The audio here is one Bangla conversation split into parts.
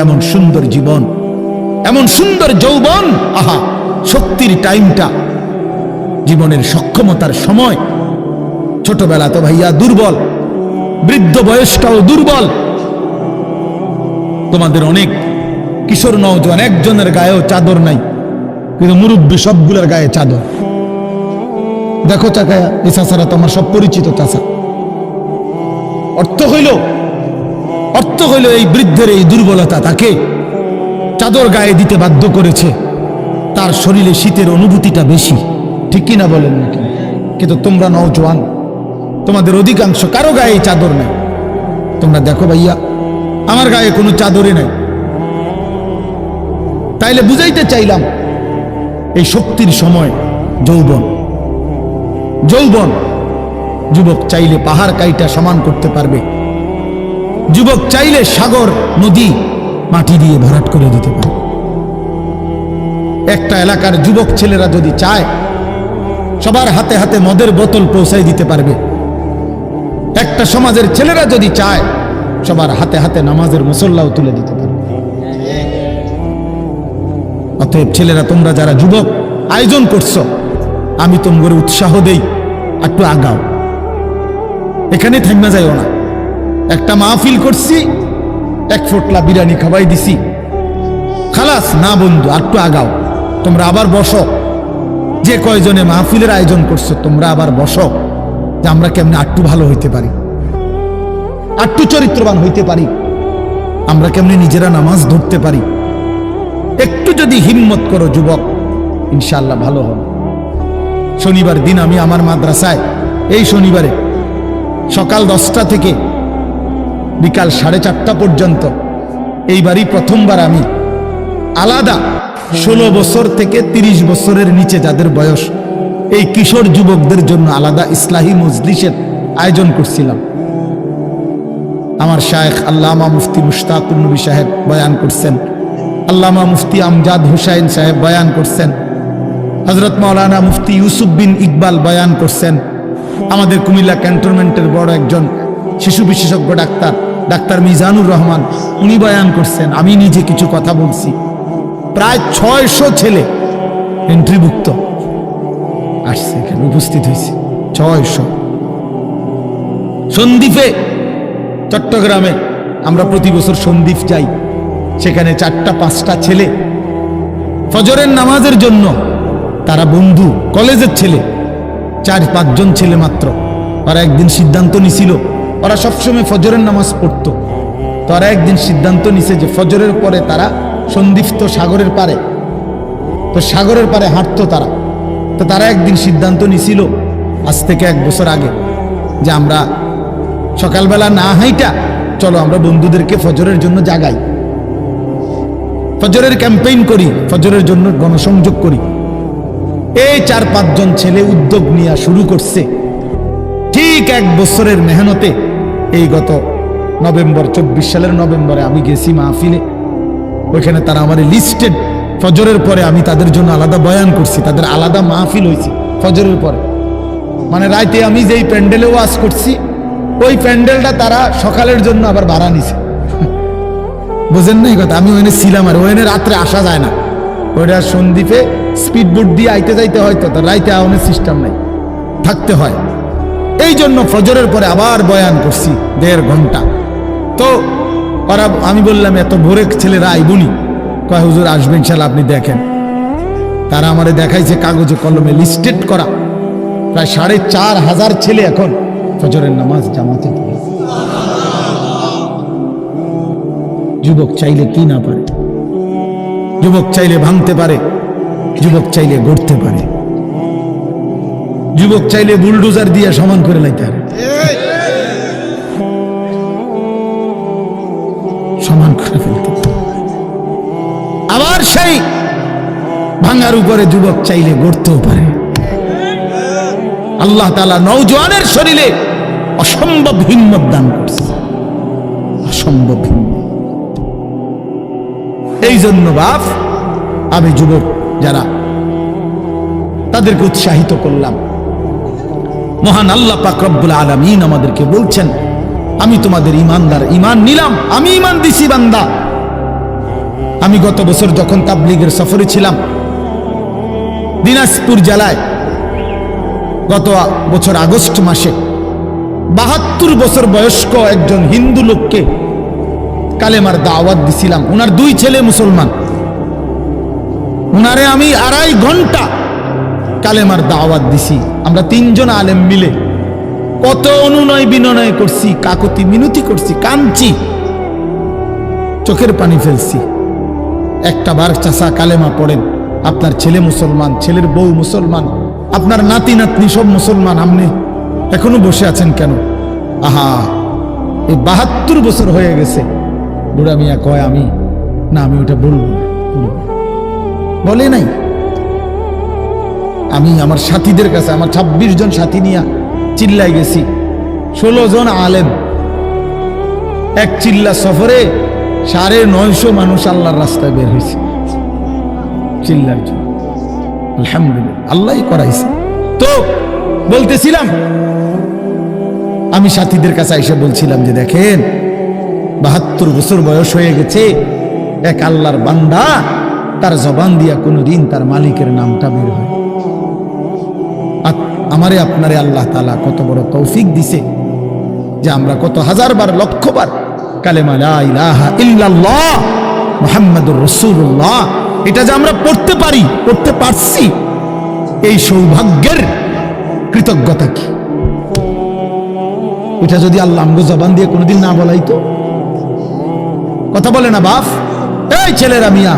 এমন সুন্দর জীবন, এমন সুন্দর যৌবন, আহা শক্তির টাইমটা, জীবনের সক্ষমতার সময়। ছোটবেলা তো ভাইয়া দুর্বল, বৃদ্ধ বয়সটাও দুর্বল। তোমাদের অনেক কিশোর নওজোয়ান একজনের গায়েও চাদর নাই, কিন্তু মুরব্বী সবগুলোর গায়ে চাদর। দেখো চাকায়া, এই চাচারা তো আমার সব পরিচিত চাচা। অর্থ হইল এই বৃদ্ধের এই দুর্বলতা তাকে চাদর গায়ে দিতে বাধ্য করেছে। তার শরীরে শীতের অনুভূতিটা বেশি, ঠিক কিনা বলেন নাকি? কিন্তু তোমরা নওজোয়ান, তোমাদের অধিকাংশ কারো গায়ে চাদর নাই। তোমরা দেখো ভাইয়া, আমার গায়ে কোনো চাদরই নাই। তাইলে বুঝাইতে চাইলাম, এই শক্তির সময় যৌবন। যুবক চাইলে পাহাড় কাইটা সমান করতে পারবে, যুবক চাইলে সাগর নদী মাটি দিয়ে ভরাট করে দিতে পারে। একটা এলাকার যুবক ছেলেরা যদি চায়, সবার হাতে হাতে মদের বোতল পৌঁছাই দিতে পারবে। একটা সমাজের ছেলেরা যদি চায়, সবার হাতে হাতে নামাজের মুসল্লাও তুলে দিতে পারবে। অতএব ছেলেরা, তোমরা যারা যুবক আয়োজন করছো, আমি তোমাদের উৎসাহ দেই, একটু আগাও, এখানে থাইমা যাইও না। একটা মাহফিল করছি, এক ফোটলা বিরিয়ানি খাওয়াই দিছি, খালাস না বন্ধু, একটু আগাও। তোমরা আবার বসো, যে কয়জনে মাহফিলের আয়োজন করছো, তোমরা আবার বসো, যে আমরা কেমনে আটটু ভালো হইতে পারি, আটটু চরিত্রবান হইতে পারি, আমরা কেমনে নিজেরা নামাজ ধরতে পারি। একটু যদি হিম্মত করো যুবক, ইনশাআল্লাহ ভালো হবে। শনিবার দিন আমি আমার মাদ্রাসায়, এই শনিবারে সকাল 10টা থেকে বিকাল 4:30 পর্যন্ত, এইবারই প্রথমবার আমি আলাদা 16 বছর থেকে 30 বছরের নিচে যাদের বয়স, এই কিশোর যুবকদের জন্য আলাদা ইসলাহি মজলিসের আয়োজন করছিলাম। আমার শায়েখ আল্লামা মুফতি মুশতাকুর নবী সাহেব বয়ান করছেন, আল্লামা মুফতি আমজাদ হুসাইন সাহেব বয়ান করছেন, হযরত মাওলানা মুফতি ইউসুফ বিন ইকবাল বয়ান করছেন, আমাদের কুমিল্লা ক্যান্টনমেন্টের বড় একজন শিশু বিশেষজ্ঞ ডাক্তার মিজানুর রহমান, উনি বয়ান করছেন। আমি নিজে কিছু কথা বলছি। প্রায় 600 ছেলে এন্ট্রিভুক্ত আসছে, এখানে উপস্থিত হয়েছে 600। সন্দ্বীপে, চট্টগ্রামে আমরা প্রতি বছর সন্দ্বীপ যাই, সেখানে 4টা-5টা ছেলে ফজরের নামাজের জন্য, তারা বন্ধু, কলেজের ছেলে, 4-5 জন ছেলে মাত্র। ওরা একদিন সিদ্ধান্ত নিছিল, ওরা সবসময় ফজরের নামাজ পড়তো, তো ওরা একদিন সিদ্ধান্ত নিছে যে ফজরের পরে তারা সন্দ্বীপ তো সাগরের পারে, তো সাগরের পারে হাঁটতো তারা। তো তারা একদিন সিদ্ধান্ত নিছিল, আজ থেকে 1 বছর আগে, যে আমরা সকালবেলা না হাইটা, চলো আমরা বন্ধুদেরকে ফজরের জন্য জাগাই, ফজরের ক্যাম্পেইন করি, ফজরের জন্য গণসংযোগ করি। এই 4-5 জন ছেলে উদ্যোগ নিয়ে শুরু করছে। ঠিক 1 বছরের মেহনতে এই গত নভেম্বর, 24 সালের নভেম্বরে আমি গেছি মাহফিলে, ওইখানে তারা আমার লিস্টেড। ফজরের পরে আমি তাদের জন্য আলাদা বয়ান করছি, তাদের আলাদা মাহফিল হয়েছে ফজরের পরে। মানে রাতে আমি যেই প্যান্ডেলে ওয়াজ করছি, ওই প্যান্ডেলটা তারা সকালের জন্য আবার ভাড়া নিছে। বুঝেন না এই কথা? আমি ওখানে ছিলাম, আর ওখানে রাত্রে আসা যায় না, ওইটা সন্দ্বীপে স্পিড বোট দিয়ে আইতে যাইতে হয়, তো রাইতে আওয়ানোর সিস্টেম নাই, থাকতে হয়। এই জন্য ফজরের পরে আবার বয়ান করছি 1.5 ঘন্টা। তো ওরা, আমি বললাম এত ভোরে ছেলেরা আইবুনি, কয় হুজুর আসবে ইনশাআল্লাহ, আপনি দেখেন। তারা আমারে দেখাইছে কাগজে কলমে লিস্টেড করা, প্রায় 4,500 ছেলে এখন ফজরের নামাজ জামাতে পড়ে। যুবক চাইলে কি না পারে, যুবক চাইলে ভাঙতে পারে, যুবক চাইলে গড়তে পারে, যুবক চাইলে বুলডোজার দিয়ে সমান করে লাইতে পারে, সমান করে ফেলতে পারে। আবার সেই ভাঙার উপরে যুবক চাইলে গড়তেও পারে। আল্লাহ তাআলা নওজোয়ানের শরীরে অসম্ভব হিম্মত দান করছে, অসম্ভব হিম্মত। এই জন্য বাপ, আমি যুবক যারা, তাদেরকে উৎসাহিত করলাম। মহান আল্লাহ পাক রব্বুল আলামিন আমাদেরকে বলছেন, আমি তোমাদের ইমানদার, ইমান নিলাম, আমি ইমান দিছি বান্দা, আমি গত বছর যখন তাবলীগের সফরে ছিলাম দিনাজপুর জেলায়, গত বছর আগস্ট মাসে ৭২ বছর বয়স্ক একজন হিন্দু লোককে কালেমার দাওয়াত দিছিলাম। উনার 2 ছেলে মুসলমান, উনারে আমি 2.5 ঘন্টা কালেমার দাওয়াত দিছি। আমরা 3 জন আলেম মিলে কত অনুনয় বিনয় করছি, কাকুতি মিনতি করছি, কাঁদছি, চোখের পানি ফেলছি। একটা বার চাচা কালেমা পড়েন, আপনার ছেলে মুসলমান, ছেলের বউ মুসলমান, আপনার নাতি নাতনি সব মুসলমান, আপনি এখনো বসে আছেন কেন? আহা, এই ৭২ বছর হয়ে গেছে। বুড়া মিয়া কয় আমি ওটা বলবো না, বলে নাই। আমি আমার সাথীদের কাছে, আমার 26 জন সাথী নিয়ে চিল্লাই গেছি, 16 জন আলেম, এক চিল্লা সফরে 950 মানুষ আল্লাহর রাস্তায় বের হয়েছে চিল্লার জন্য। আলহামদুলিল্লাহ, আল্লাহই করাইছে। তো বলতেছিলাম, আমি সাথীদের কাছে এসে বলছিলাম যে দেখেন ৭২ বছর বয়স হয়ে গেছে, এক আল্লাহর বান্দা, তার জবান দিয়া কোনোদিন তার মালিকের নামটা বের হয়। আমারে আপনারে আল্লাহ তাআলা কত বড় তৌফিক দিছে যে আমরা কত হাজারবার, লক্ষবার কালেমা লা ইলাহা ইল্লাল্লাহ মুহাম্মাদুর রাসূলুল্লাহ এটা যে আমরা পড়তে পারি, পড়তে পারছি, এই সৌভাগ্যের কৃতজ্ঞতা কি? এটা যদি আল্লাহ আমগো জবান দিয়ে কোনোদিন না বলাইতো। কথা বলে না বাপ, এই ছেলেরা মিয়া,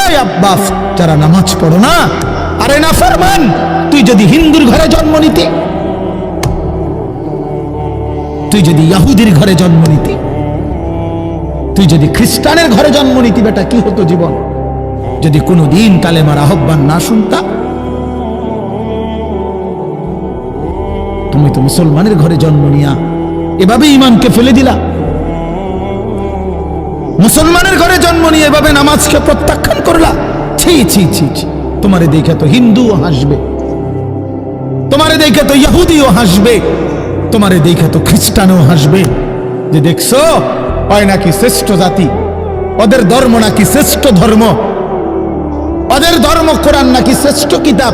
এই বাপ যারা নামাজ পড়ো না, আরে না ফরমান, তুই যদি হিন্দুর ঘরে জন্ম নিতি, তুই যদি ইহুদির ঘরে জন্ম নিতি, তুই যদি খ্রিস্টানের ঘরে জন্ম নিতি, বেটা কি হতো জীবন? যদি কোনোদিন কালেমার আহ্বান না শুনতা। তুমি তো মুসলমানের ঘরে জন্ম নিয়া এভাবে ইমানকে ফেলে দিলা। মুসলমানের ঘরে জন্ম নিয়ে এভাবে নামাজকে প্রত্যাখ্যান করলা। ছি ছি ছি ছি, তোমারে দেখে তো হিন্দুও হাসবে, তোমারে দেখে তো ইহুদিও হাসবে, তোমারে দেখে তো খ্রিস্টানও হাসবে, যে দেখছো হয় নাকি শ্রেষ্ঠ জাতি, ওদের ধর্ম নাকি শ্রেষ্ঠ ধর্ম, ওদের ধর্ম কোরআন নাকি শ্রেষ্ঠ কিতাব,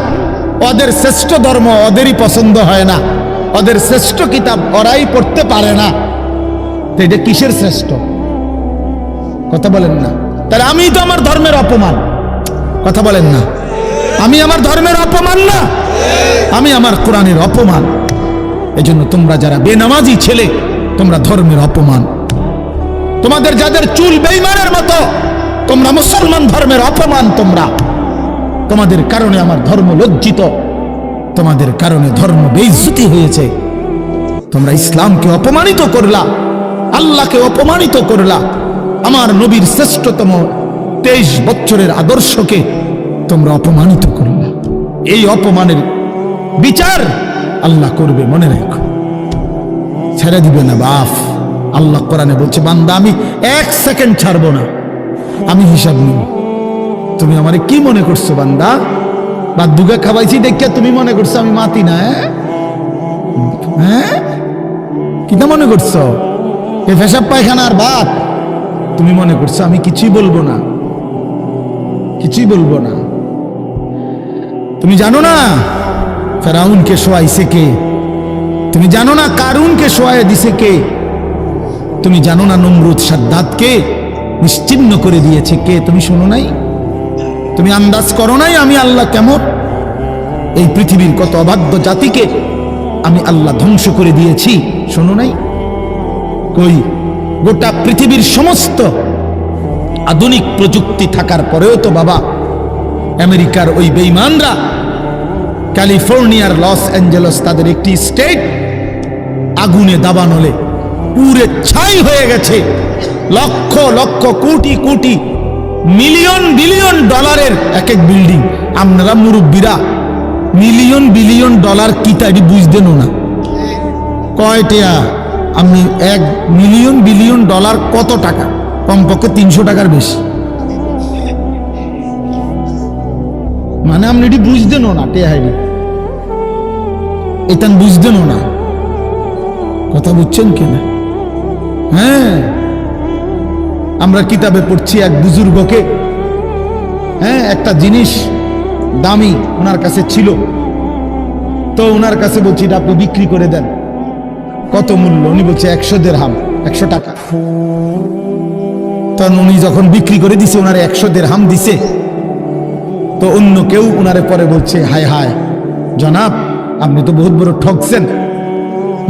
ওদের শ্রেষ্ঠ ধর্ম ওদেরই পছন্দ হয় না, ওদের শ্রেষ্ঠ কিতাব ওরাই পড়তে পারে না। তো এটা কিসের শ্রেষ্ঠ? কথা বলেন না। তাহলে আমি তো আমার ধর্মের অপমান। কথা বলেন না, আমি আমার ধর্মের অপমান না, আমি আমার কোরআনের অপমান। এজন্য তোমরা যারা বেনামাজি ছেলে, তোমরা ধর্মের অপমান। তোমাদের যাদের চুল বেঈমানের মতো, তোমরা মুসলমান ধর্মের অপমান। তোমাদের কারণে আমার ধর্ম লজ্জিত, তোমাদের কারণে ধর্ম বেইজ্জতি হয়েছে। তোমরা ইসলামকে অপমানিত করলা, আল্লাহকে অপমানিত করলা, আমার নবীর শ্রেষ্ঠতম 23 বছরের আদর্শকে তোমরা অপমানিত করলা। এই অপমানের বিচার আল্লাহ করবে, মনে রাখো, ছেড়ে দিবে না বাপ। আল্লাহ কোরআনে বলছে, বান্দা আমি 1 সেকেন্ড ছাড়বো না, আমি হিসাব নিব। তুমি আমারে কি মনে করছো বান্দা? বা দুগা খাওয়াইছি দেখে তুমি মনে করছো আমি মাতি না? হ্যাঁ, কিটা মনে করছো? এ পেশাব পায়খানার ভাত তুমি মনে করছো? আমি কিছুই বলবো না, কিছুই বলবো না। তুমি জানো না ফেরাউনকে শোয়াইছে কে? তুমি জানো না কারুনকে শোয়াই দিছে কে? তুমি জানো না নমরুদ সাদ্দাতকে নিশ্চিহ্ন করে দিয়েছে কে? তুমি শোনো নাই? তুমি আন্দাজ করো নাই আমি আল্লাহ কেমন? এই পৃথিবীর কত অবাধ্য জাতিকে আমি আল্লাহ ধ্বংস করে দিয়েছি, শোনো নাই? কই, গোটা পৃথিবীর সমস্ত আধুনিক প্রযুক্তি থাকার পরেও তো বাবা আমেরিকার ওই বেঈমানরা, ক্যালিফোর্নিয়ার লস অ্যাঞ্জেলস তাদের একটি স্টেট আগুনে দাবানলে পুরে ছাই হয়ে গেছে। লক্ষ লক্ষ কোটি কোটি মিলিয়ন বিলিয়ন ডলারের এক এক বিল্ডিং। আপনারা মুরব্বীরা মিলিয়ন বিলিয়ন ডলার কি তাই বুঝতেন না? কয়টা? আপনি 1 মিলিয়ন বিলিয়ন ডলার কত টাকা? কমপক্ষে 300 টাকার বেশি। মানে আপনি এটি বুঝতেন না, টেহাইনি এটা বুঝতেন না। কথা বুঝছেন কিনা? হ্যাঁ, আমরা কিতাবে পড়ছি এক বুজুর্গকে, হ্যাঁ, একটা জিনিস দামি ওনার কাছে ছিল, তো ওনার কাছে বলছি এটা আপনি বিক্রি করে দেন। কত মূল্য? উনি বলছে 100 দিরহাম, 100 টাকা। তখন উনি যখন বিক্রি করে দিছে, ওনারে 100 দিরহাম দিছে, তো অন্য কেউ ওনারে পরে বলছে, হায় হায় জনাব, আপনি তো বহুত বড় ঠকছেন,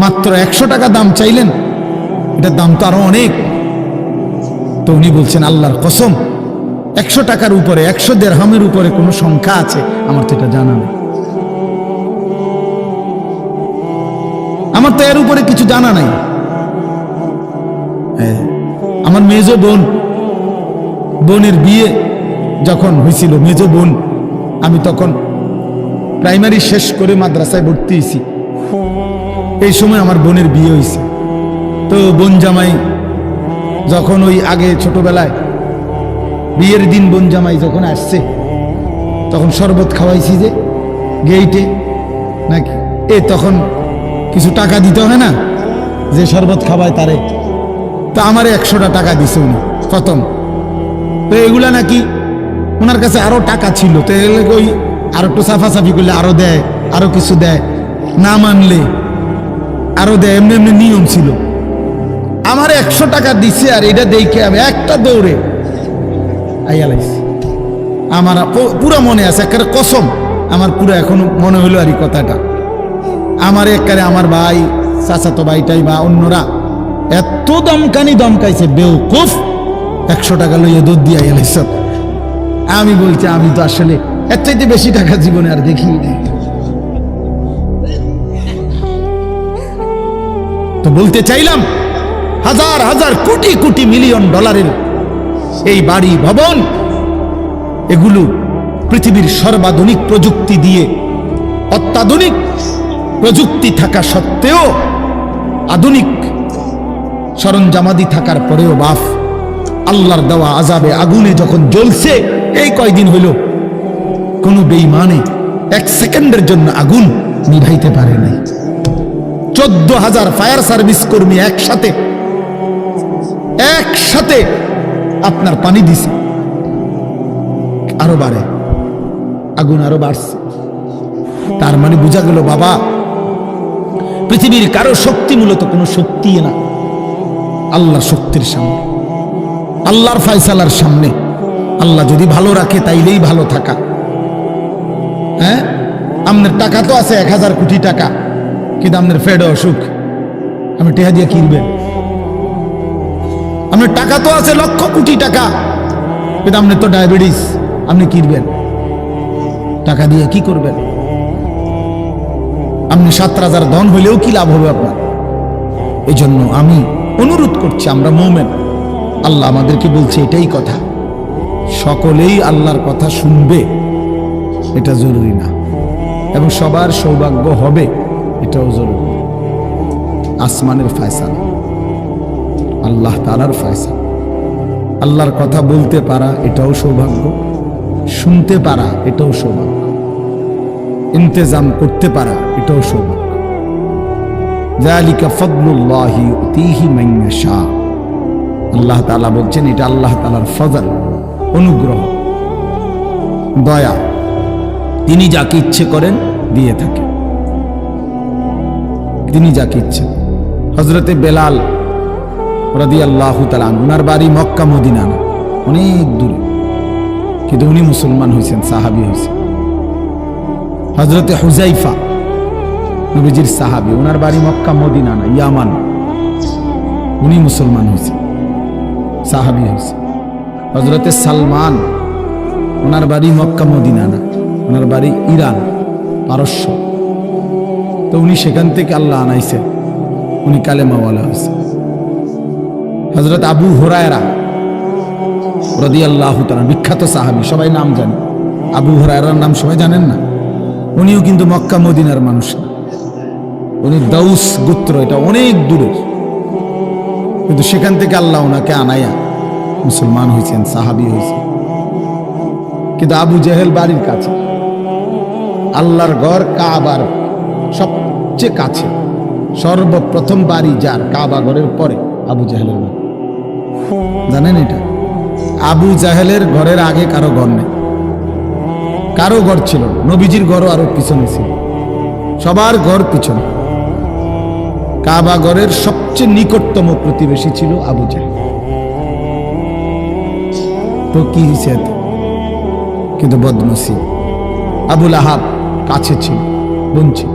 মাত্র 100 টাকা দাম চাইলেন, এটার দাম তো আরো অনেক। তো উনি বলছেন, আল্লাহর কসম, 100 টাকার উপরে, 100 দিরহামের উপরে কোনো সংখ্যা আছে? আমার তো এটা জানা নেই, আমার তো এর উপরে কিছু জানা নাই। আমার মেজো বোনের বিয়ে যখন হয়েছিল, মেজো বোন, আমি তখন প্রাইমারি শেষ করে মাদ্রাসায় ভর্তি হয়েছি, এই সময় আমার বোনের বিয়ে হয়েছে। তো বোন জামাই যখন ওই আগে ছোটবেলায় বিয়ের দিন বোন জামাই যখন আসছে, তখন শরবত খাওয়াইছি যে গেইটে নাকি, তখন কিছু টাকা দিতে হয় না, যে শরবত খাওয়ায় তারে। তো আমারে 100টা টাকা দিছে উনি প্রথম। তো এগুলা নাকি ওনার কাছে আরো টাকা ছিল, তো ওই আরো একটু সাফাসাফি করলে আরো দেয়, আরো কিছু দেয়, না মানলে আরো দেয়, এমনি এমনি নিয়ম ছিল। আমার 100 টাকা দিছে, আর এটা দেখে আমি একটা দৌড়ে আইয়ালাইছি। আমার পুরো মনে আছে, একটা কসম, আমার পুরো এখনো মনে হইলো আর এই কথাটা। আমার একবারে আমার ভাই, চাচাতো ভাইটাই বা অন্যরা এত দমকাইছে, বেউকুফ, 100 টাকা লইয়া দুধ দিয়ে আইয়ালাইছ। আমি বলছি, আমি তো আসলে এর চাইতে বেশি টাকা জীবনে আর দেখি নাই। তো বলতে চাইলাম, হাজার হাজার কোটি কোটি মিলিয়ন ডলারের এই বাড়ি ভবন, এগুলো পৃথিবীর সর্বাধুনিক প্রযুক্তি দিয়ে, অত্যাধুনিক প্রযুক্তি থাকা সত্ত্বেও, আধুনিক সরঞ্জামাদি থাকার পরেও বাপ আল্লাহর দেওয়া আযাবে আগুনে যখন জ্বলছে, এই কয়দিন হইল কোন বেঈমানে 1 সেকেন্ডের জন্য আগুন নিভাইতে পারে নাই। 14,000 ফায়ার সার্ভিস কর্মী একসাথে আপনার পানি দিছে, আরো বাড়ে, আগুন আরো বাড়ছে। তার মানে বোঝা গেল বাবা, পৃথিবীর কারো শক্তি মূলত কোনো শক্তি না, আল্লাহ শক্তির সামনে, আল্লাহর ফয়সালার সামনে। আল্লাহ যদি ভালো রাখে তাইলেই ভালো থাকা। হ্যাঁ, আপনার টাকা তো আছে 1000 কোটি টাকা, কিন্তু আপনার ফেডে অসুখ, আপনি টেহা দিয়ে কিনবেন। আপনার টাকা তো আছে লক্ষ কোটি টাকা, কিন্তু আপনার তো ডায়াবেটিস, আপনি কিনবেন টাকা দিয়ে কি করবেন? আপনি 7 রাজার ধন হইলেও কি লাভ হবে আপনার? এই জন্য আমি অনুরোধ করছি, আমরা মুমিন, আল্লাহ আমাদেরকে বলছে এটাই কথা, সকলেই আল্লাহর কথা শুনবে এটা জরুরি না, এবং সবার সৌভাগ্য হবে এটাও জরুরি। আসমানের ফয়সালা, আল্লাহ তাআলার ফয়সালা। আল্লাহর কথা বলতে পারা এটাও সৌভাগ্য, শুনতে পারা এটাও সৌভাগ্য, ইন্তেজাম করতে পারা এটাও সৌভাগ্য। যালিকা ফাদলুল্লাহি ইউতিহি মান ইয়াশা। আল্লাহ তাআলা বলছেন এটা আল্লাহ তাআলার ফজল, অনুগ্রহ, দয়া, তিনি যাকে ইচ্ছে করেন দিয়ে থাকেন, তিনি যাকে ইচ্ছে। হযরতে বেলাল রাদিয়াল্লাহু তাআলা ওনার বাড়ি মক্কা মদিনা না, অনেক দূরে, কিন্তু উনি মুসলমান হয়েছেন, সাহাবী হয়েছেন। হযরতে হুযাইফা নবীজির সাহাবী, ওনার বাড়ি মক্কা মদিনা না, ইয়ামান, উনি মুসলমান হয়েছেন, সাহাবী হয়েছে। হযরতে সালমান, ওনার বাড়ি মক্কা মদিনা না, ওনার বাড়ি ইরান, পারস্য, তো উনি সেখান থেকে আল্লাহ আনাইছেন, উনি কালেমাওয়ালা হয়েছে। হযরত আবু হুরায়রা রাদিয়াল্লাহু তাআলা, বিখ্যাত সাহাবী, সবাই নাম জানে, আবু হুরায়রার নাম সবাই জানেন না? উনিও কিন্তু মক্কা মদিনার মানুষ না, উনি দাউস গোত্র, এটা অনেক দূরে, কিন্তু সেখান থেকে আল্লাহ ওনাকে আনাইয়া মুসলমান হয়েছেন, সাহাবী হয়েছেন। কিন্তু আবু জেহেল বাড়ির কাছে, আল্লাহর ঘর কাবার সবচেয়ে কাছে, সর্বপ্রথম বাড়ি যার কাবা ঘরের পরে আবু জেহেলের বাড়ি। জানেন এটা? আবু জাহেলের ঘরের আগে কারো ঘর নেই, কারো ঘর ছিল না। নবীজির ঘরও আরো পিছনে ছিল, সবার ঘর পিছনে। কাবা ঘরের সবচেয়ে নিকটতম প্রতিবেশী ছিল আবু জাহেল। তো কি হয়েছে? কিন্তু বদনসিব আবুল আহাব কাছে ছিল, বঞ্চিত।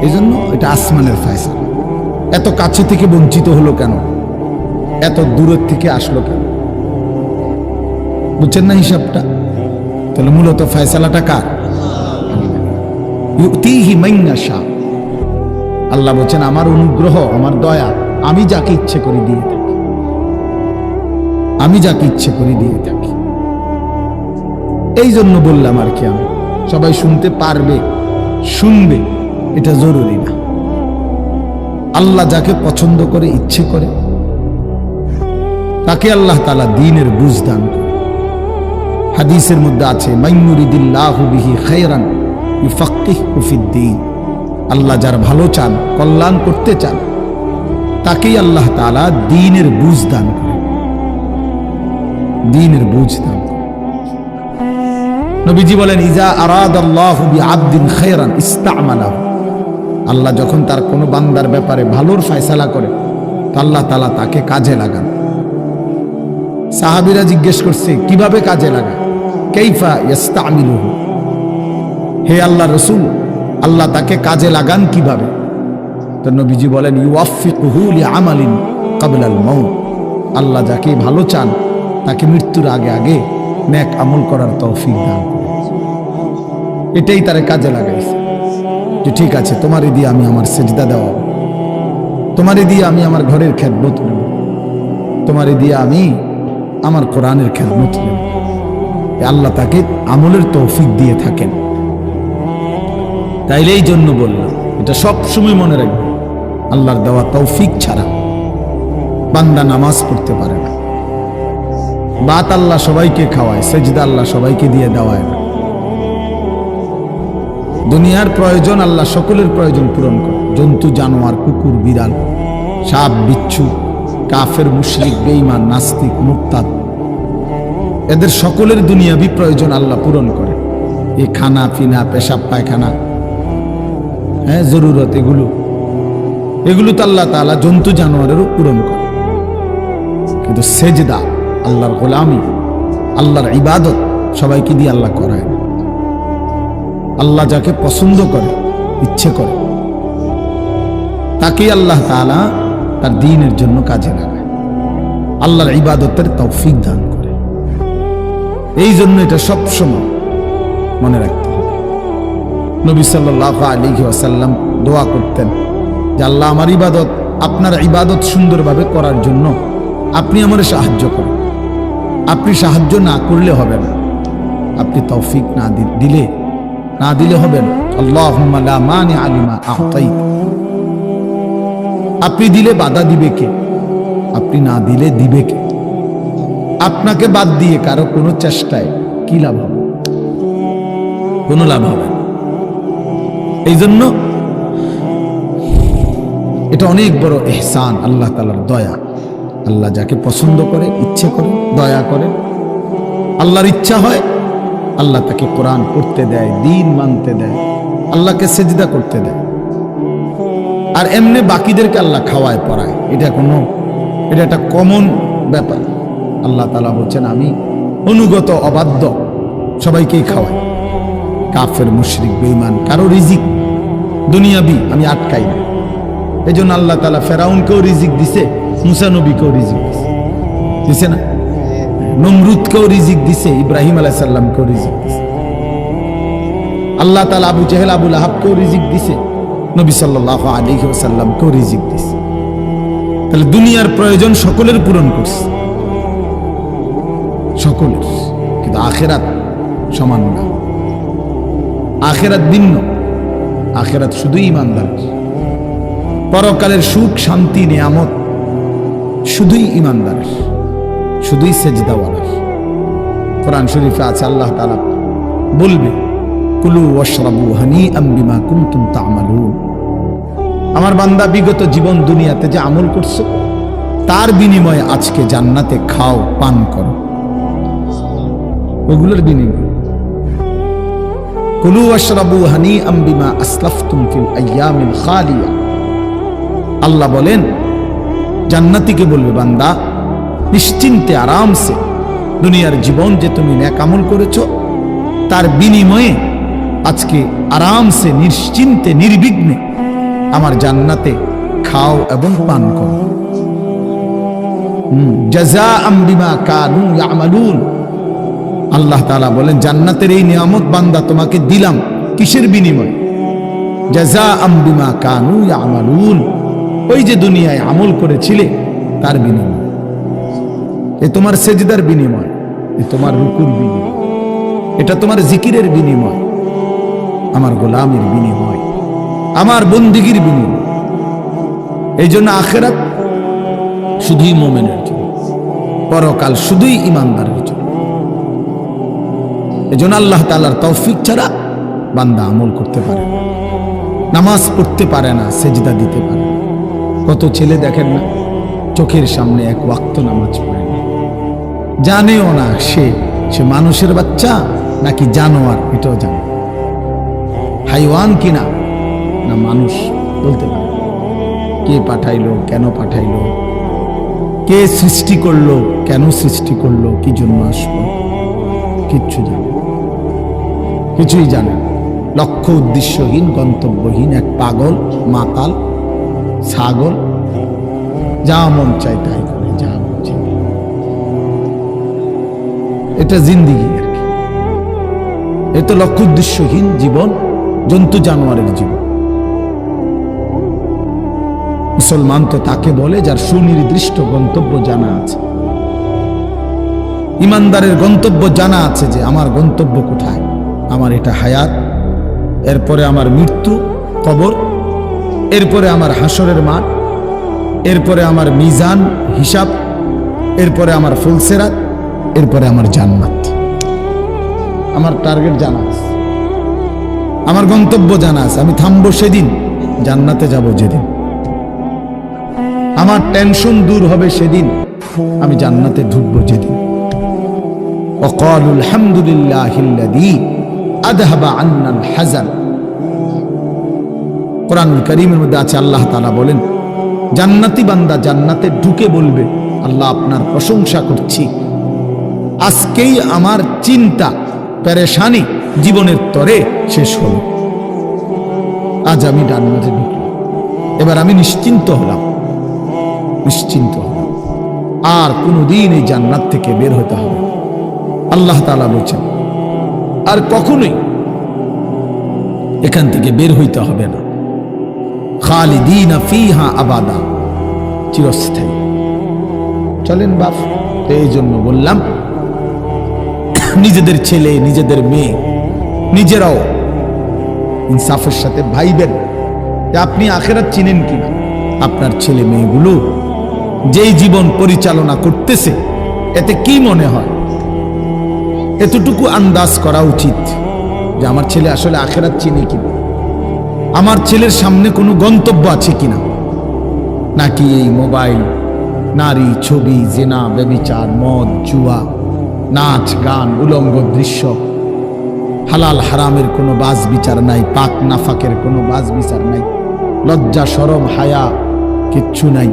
এই জন্য এটা আসমানের ফয়সালা। এত কাছে থেকে বঞ্চিত হলো কেন? এত দূরের থেকে আসলো কেন? বুঝছেন না হিসাবটা? তাহলে মূলত ফয়সালাটা কার? ইউতিহি মান ইয়াশা। আল্লাহ বলছেন আমার অনুগ্রহ, আমার দয়া আমি যাকে ইচ্ছে করে দিয়ে থাকি, আমি যাকে ইচ্ছে করে দিয়ে থাকি। এই জন্য বললাম আর কি, আমি সবাই শুনতে পারবে, শুনবে এটা জরুরি না। আল্লাহ যাকে পছন্দ করে, ইচ্ছে করে, তাকে আল্লাহ তাআলা দ্বীনের বুঝ দান করে। হাদিসের মধ্যে আছে মাইয়ুরিদিল্লাহু বিহি খায়রান ইউফাক্কিহু ফিদ্দীন। আল্লাহ যার ভালো চান, কল্যাণ করতে চান, তাকেই আল্লাহ তাআলা দ্বীনের বুঝ দান করে, দ্বীনের বুঝ দান করে। নবীজি বলেন ইজা আরাদাল্লাহু বিআবদিন খায়রান ইস্তা'মালাহু। আল্লাহ যখন তার কোনো বান্দার ব্যাপারে ভালোর ফয়সালা করে, তো আল্লাহ তাআলা তাকে কাজে লাগান। সাহাবীরা জিজ্ঞেস করছে কিভাবে কাজে লাগায়? কাইফা ইস্তা'মিলুহু, হে আল্লাহ রাসূল আল্লাহ তাকে কাজে লাগান কিভাবে? তো নবীজি বলেন ইউওয়াফিকুহু লিআমালিন ক্বাবলাল মাউত। আল্লাহ যাকে ভালো চান তাকে মৃত্যুর আগে আগে নেক আমল করার তৌফিক দান করেন। এটাই তারে কাজে লাগাইছে যে ঠিক আছে তোমারে দিয়ে আমি আমার সিজদা দেওয়া, তোমারে দিয়ে আমি আমার ঘরের খেদমত নেব, তোমারে দিয়ে আমি আমার কোরআনের খেদমত নেব। আল্লাহ তাকে আমলের তৌফিক দিয়ে থাকেন। তাইলে এই জন্য বললাম, এটা সব সময় মনে রাখবে, আল্লাহর দেওয়া তৌফিক ছাড়া বান্দা নামাজ পড়তে পারে না। বাত আল্লাহ সবাইকে খাওয়ায়, সেজদা আল্লাহ সবাইকে দিয়ে দেওয়ায় না। দুনিয়ার প্রয়োজন আল্লাহ সকলের প্রয়োজন পূরণ করে। জন্তু জানোয়ার, কুকুর বিড়াল, সাপ বিচ্ছু, কাফের মুশরিক বেঈমান নাস্তিক মুরতাদ, এদের সকলের দুনিয়াবি প্রয়োজন আল্লাহ পূরণ করে। এই খানা পিনা, পেশাব পায়খানা, হ্যাঁ জরুরত, এগুলো তো আল্লাহ তাআলা জন্তু জানোয়ারেরও পূরণ করে। কিন্তু সেজদা, আল্লাহর গোলামি, আল্লাহর ইবাদত সবাইকে দিয়ে আল্লাহ করায় না। আল্লাহ যাকে পছন্দ করে, ইচ্ছে করে, তাকেই আল্লাহ তাআলা তার দ্বীনের জন্য কাজে লাগায়, আল্লাহর ইবাদতের তৌফিক দান করে। এই জন্য এটা সবসময় মনে রাখতে হবে। নবী সাল্লাল্লাহু আলাইহি ওয়াসাল্লাম দোয়া করতেন যে আল্লাহ আমার ইবাদত, আপনার ইবাদত সুন্দরভাবে করার জন্য আপনি আমার সাহায্য করেন। আপনি সাহায্য না করলে হবে না, আপনি তৌফিক না দিলে হবে না। আল্লাহুম্মা লা মানিআ লিমা আ'তাইত। আপনি দিলে বাধা দিবে কে? আপনি না দিলে দিবে কে? আপনাকে বাদ দিয়ে কারো কোনো চেষ্টায় কি লাভ হবে? কোনো লাভ হবে না। এই জন্য এটা অনেক বড় ইহসান, আল্লাহ তাআলার দয়া। আল্লাহ যাকে পছন্দ করে, ইচ্ছে করে, দয়া করে, আল্লাহর ইচ্ছা হয় আল্লাহ তাকে কোরআন পড়তে দেয়, দ্বীন মানতে দেয়, আল্লাহকে সেজদা করতে দেয়। আর এমনি বাকিদেরকে আল্লাহ খাওয়ায় পড়ায়, এটা একটা কমন ব্যাপার। আল্লাহ তাআলা বলছেন আমি অনুগত অবাধ্য সবাইকেই খাওয়াই। কাফের মুশরিক বেঈমান কারো রিজিক দুনিয়াবি আমি আটকাই না। এই জন্য আল্লাহ তাআলা ফেরাউনকেও রিজিক দিছে, মুসা নবীকেও রিজিক দিছে না? নমরুদকেও রিজিক দিছে, ইব্রাহিম আলাইহিস সালামকেও রিজিক দিছে। আল্লাহ তাআলা আবু জেহেল আবু লাহাবকেও রিজিক দিছে, নবী সাল্লাল্লাহু আলাইহি ওয়াসাল্লামকেও রিজিক দিছে। তাহলে দুনিয়ার প্রয়োজন সকলের পূরণ করছে, সকলের। কিন্তু আখিরাত সমান না, আখিরাত ভিন্ন। আখিরাত শুধুই ঈমানদারের। পরকালের সুখ শান্তি নিয়ামত শুধুই ঈমানদারের, শুধুই সেজদাওয়ালার। কোরআন শরীফে আছে আল্লাহ তাআলা বলবে কুলু ওয়াশরাবু হানিআম বিমা কুনতুম তা'মালুন। আমার বান্দা বিগত জীবন দুনিয়াতে যে আমল করছো তার বিনিময়ে আজকে জান্নাতে খাও, পান করো, ওগুলোর বিনিময়। কুলু ওয়াশরাবু হানিআম বিমা আসলাফতুম ফিল আইয়ামিল খালিয়া। আল্লাহ বলেন, জান্নাতীকে বলবে, বান্দা নিশ্চিন্তে আরামসে দুনিয়ার জীবন যে তুমি নেক আমল করেছো তার বিনিময়ে আজকে আরামসে নিশ্চিন্তে নির্বিঘ্নে আমার জান্নাতে খাও এবং পান করো। জাযাআম বিমা কানু ইয়ামালুন। আল্লাহ তাআলা বলেন, জান্নাতের এই নিয়ামত বান্দা তোমাকে দিলাম কিসের বিনিময়ে? জাযাআম বিমা কানু ইয়ামালুন, ওই যে দুনিয়ায় আমল করেছিলে তার বিনিময়। এ তোমার সেজদার বিনিময়, এ তোমার রুকুর বিনিময়, এটা তোমার জিকিরের বিনিময়, আমার গোলামের বিনিময়, আমার বন্দিগির বিনিময়। এই জন্য আখিরাত শুধুই মুমিনের জন্য, পরকাল শুধুই ঈমানদারের জন্য। এই জন্য আল্লাহ তাআলার তৌফিক ছাড়া বান্দা আমল করতে পারে না, নামাজ পড়তে পারে না, সেজদা দিতে পারে না। কত ছেলে দেখেন না, চোখের সামনে এক ওয়াক্ত নামাজ পড়ে না, জানেও না সে মানুষের বাচ্চা নাকি জানোয়ার, এটাও জানে, হাইওয়ান কিনা না মানুষ বলতে পারে। কে পাঠাইলো, কেন পাঠাইলো, কে সৃষ্টি করলো, কেন সৃষ্টি করলো, কি জন্য আসলো, কিচ্ছু জানে, কিছুই জানে না। লক্ষ্য উদ্দেশ্যহীন, গন্তব্যহীন এক পাগল, মাতাল, ছাগল, যা মন চায় তাই করে, যা মন চায়। এটা জিন্দিগি আর কি। এটা লক্ষ্য উদ্দেশ্যহীন জীবন, জন্তু জানোয়ারের জীবন। মুসলমান তো তাকে বলে যার সুনির্দিষ্ট গন্তব্য জানা আছে। ইমানদারের গন্তব্য জানা আছে যে আমার গন্তব্য কোথায়, আমার এটা হায়াত, এরপরে আমার মৃত্যু, কবর, এরপরে আমার হাসরের মাঠ, এরপরে আমার মিজান, হিসাব, এরপরে আমার ফুলসেরাত, এরপরে আমার জান্নাত। আমার টার্গেট জানা আছে, আমার গন্তব্য জানা আছে। আমি থামবো সেদিন, জান্নাতে যাব যেদিন। আমার টেনশন দূর হবে সেদিন, আমি জান্নাতে ঢুকবো যেদিন। وقالوا الحمد لله الذي أذهب عنا الحزن। কোরআনুল কারীমের মধ্যে আছে, আল্লাহ তাআলা বলেন, জান্নাতি বান্দা জান্নাতে ঢুকে বলবে, আল্লাহ আপনার প্রশংসা করছি, আজকেই আমার চিন্তা পেরেশানি জীবনের তরে শেষ হলো। আজ আমি জান্নাতে ঢুকলাম, এবার আমি নিশ্চিন্ত হলাম, নিশ্চিন্ত হলাম, আর কোনোদিন এই জান্নাত থেকে বের হতে হবে। আল্লাহ তাআলা বলছেন, আর কখনোই এখান থেকে বের হইতে হবে না। খালিদিনা ফিহা আবাদা, চিরস্থায়ী। চলেন বাপ, এই জন্য বললাম নিজেদের ছেলে, নিজেদের মেয়ে, নিজেরাও ইনসাফের সাথে ভাইবেন যে আপনি আখিরাত চিনেন কিনা। আপনার ছেলে মেয়েগুলো যেই জীবন পরিচালনা করতেছে, এতে কি মনে হয়, এতটুকু আন্দাজ করা উচিত যে আমার ছেলে আসলে আখিরাত চিনে কিনা, আমার ছেলের সামনে কোনো গন্তব্য আছে কিনা, নাকি এই মোবাইল, নারী, ছবি, জেনা, ব্যভিচার, মদ, জুয়া, নাচ, গান, উলঙ্গ দৃশ্য, হালাল হারামের কোনো বাজ বিচার নাই, পাক নাফাকের কোনো বাজ বিচার নাই, লজ্জা শরম হায়া কিচ্ছু নাই।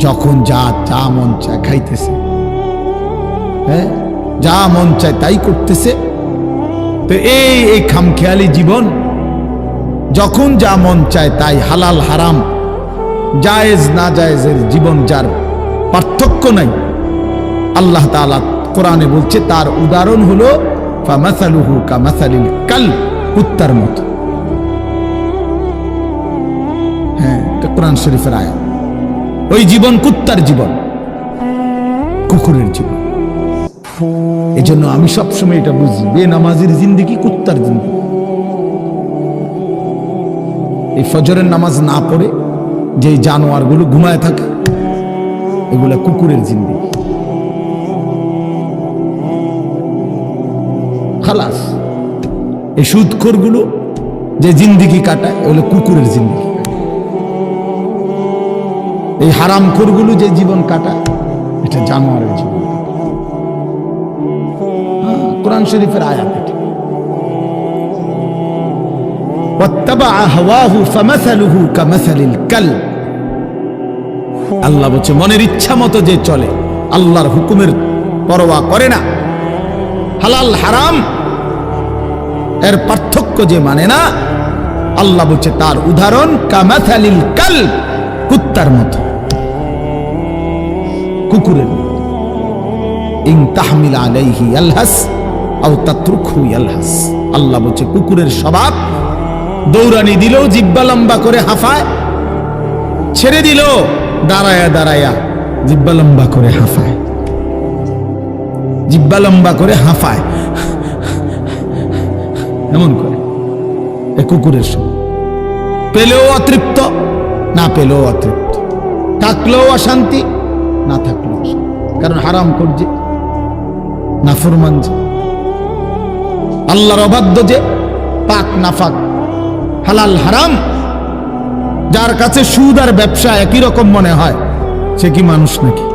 যখন যা মন চায় খাইতেছে, হ্যাঁ, যা মন চায় তাই করতেছে। তো এই খামখেয়ালি জীবন, যখন যা মন চায় তাই, হালাল হারাম, জায়েজ না জায়েজের জীবন, যার পার্থক্য নাই, আল্লাহ তাআলা কোরআনে বলছে তার উদাহরণ হলো ফামাসালুহু কামাসালিল কাল, কুত্তার মতো। হ্যাঁ, এটা কোরআন শরীফের আয়াত। ওই জীবন কুত্তার জীবন, কুকুরের জীবন। এজন্য আমি সবসময় এটা বুঝি, বেনামাজির জিন্দেগি কুত্তার জিন্দেগি। এই ফজরের নামাজ না পড়ে যে জানোয়ারগুলো ঘুমায় থাকে, এগুলা কুকুরের জিন্দেগি। খালাস। এই সুদখোরগুলো যে জিন্দেগি কাটায়, এগুলো কুকুরের জিন্দেগি। এই হারামখোরগুলো যে জীবন কাটায় এটা জানোয়ারের জীবন। কোরআন শরীফের আয়াত এটা। ওয়াত্তাবাআ হাওয়াহু ফামাসালুহু কামাসালিল কালব। আল্লাহ বলছে মনের ইচ্ছা মতো যে চলে, আল্লাহর হুকুমের পরোয়া করে না, হালাল হারাম এর পার্থক্য যে মানে না, আল্লাহ বলছে তার উদাহরণ কামাসালিল কালব, কুত্তার মতো, কুকুরের মতো। ইন তাহমিল আলাইহি ইয়ালহাস আও তাতরুকহু ইয়ালহাস। আল্লাহ বলছে কুকুরের স্বভাব, দৌড়ানি দিলেও জিহ্বা লম্বা করে হাঁফায়, ছেড়ে দিল দাঁড়ায়া দাঁড়ায়া জিহ্বা লম্বা করে হাঁফায়, জিহ্বা লম্বা করে হাঁফায়, এমন করে। এ কুকুরের স্বভাব। পেলেও অতৃপ্ত, না পেলেও অতৃপ্ত, থাকলেও অশান্তি, না থাকলেও অশান্তি। কারণ হারাম করছে, নাফরমান যে, আল্লাহর অবাধ্য যে, পাক নাফাক, হালাল হারাম, যার কাছে সুদ আর ব্যবসা একই রকম মনে হয়, সে কি মানুষ নাকি?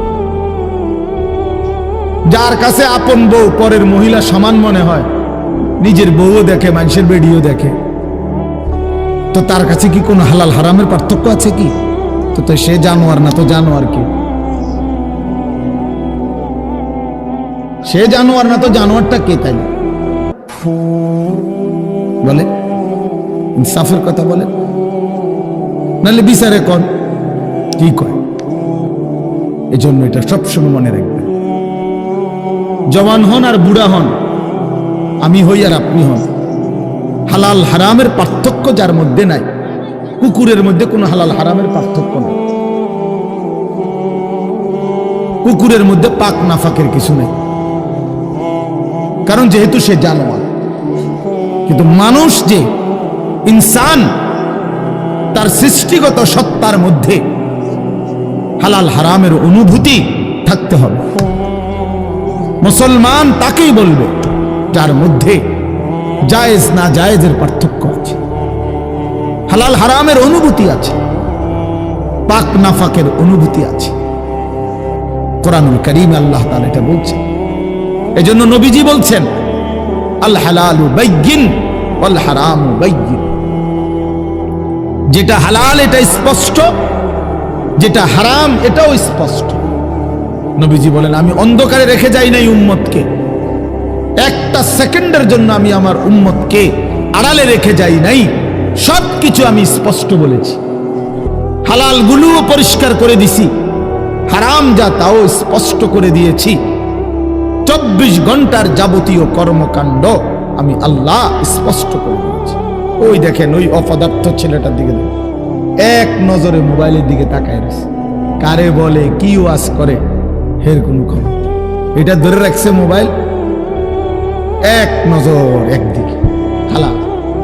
যার কাছে আপন বউ পরের মহিলা সমান মনে হয়, নিজের বউও দেখে, মানুষের বেডিও দেখে, তো তার কাছে কি কোনো হালাল হারামের পার্থক্য আছে কি? তো সে জানোয়ার না তো জানোয়ার কি? সে জানোয়ার না তো জানোয়ারটা কে? তাই বলে, ইনসাফের কথা বলে, নাহলে বিচারে কোন কি কয়? এজন্য এটা সবসময় মনে রাখবেন, জওয়ান হন আর বুড়া হন, আমি হই আর আপনি হন, হালাল হারামের পার্থক্য যার মধ্যে নাই, কুকুরের মধ্যে কোনো হালাল হারামের পার্থক্য নাই, কুকুরের মধ্যে পাক নাফাকের কিছু নেই, কারণ যেহেতু সে জানোয়ার। কিন্তু মানুষ যে ইনসান, তার সৃষ্টিগত সত্তার মধ্যে হালাল হারামের অনুভূতি থাকতে হবে। মুসলমান তাকেই বলবে যার মধ্যে জায়েজ না জায়েজের পার্থক্য আছে, হালাল হারামের অনুভূতি আছে, পাক নাফাকের অনুভূতি আছে। কোরআনুল কারীমে আল্লাহ তাআলা এটা বলছেন। এজন্য নবীজি বলছেন আল হালালু বাইয়িন ওয়াল হারামু বাইয়িন। যেটা হালাল এটা স্পষ্ট, যেটা হারাম এটাও স্পষ্ট। নবীজি বলেন আমি অন্ধকারে রেখে যাই নাই উম্মতকে, একটা সেকেন্ডের জন্য আমি আমার উম্মতকে আড়ালে রেখে যাই নাই, সবকিছু আমি স্পষ্ট বলেছি। হালাল গুলোও পরিষ্কার করে দিছি, হারাম যা তাও স্পষ্ট করে দিয়েছি। 24 ঘন্টার যাবতীয় কর্মকাণ্ড আমি আল্লাহ স্পষ্ট করে দিয়েছি। ওই দেখেন ওই অপদার্থ ছেলেটার দিকে দেখেন, এক নজরে মোবাইলের দিকে তাকায় রয়েছে, কারে বলে কি ওয়াজ করে হের কোনো খবর। এটা ধরে রাখছে মোবাইল, এক নজর একদিকে হালা।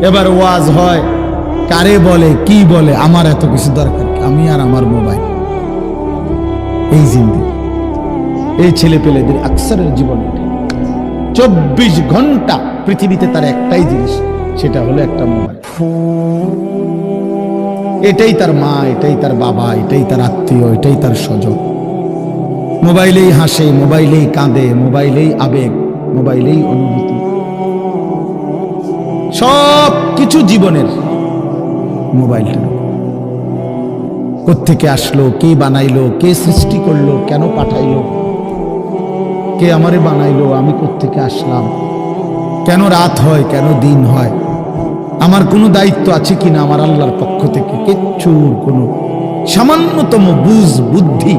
এবার ওয়াজ হয়, কারে বলে কি বলে, আমার এত কিছু দরকার, আমি আর আমার মোবাইল। এই জিন্দেগি, এই ছেলে পেলেদের আকসারের জীবন। 24 ঘন্টা পৃথিবীতে তার একটাই জিনিস, সেটা হলো একটা মোবাইল। এটাই তার মা, এটাই তার বাবা, এটাই তার আত্মীয়, এটাই তার স্বজন। মোবাইলেই হাসে, মোবাইলেই কাঁদে, মোবাইলেই আবেগ, মোবাইলেই অনুভূতি, সব কিছু জীবনের মোবাইলটা। কোত্থেকে আসলো, কে বানাইলো, কে সৃষ্টি করলো, কেন পাঠাইলো, কে আমারে বানাইলো, আমি কোত্থেকে আসলাম, কেন রাত হয়, কেন দিন হয়, আমার কোনো দায়িত্ব আছে কিনা আমার আল্লাহর পক্ষ থেকে, কিচ্ছুর কোনো সামান্যতম বুঝ বুদ্ধি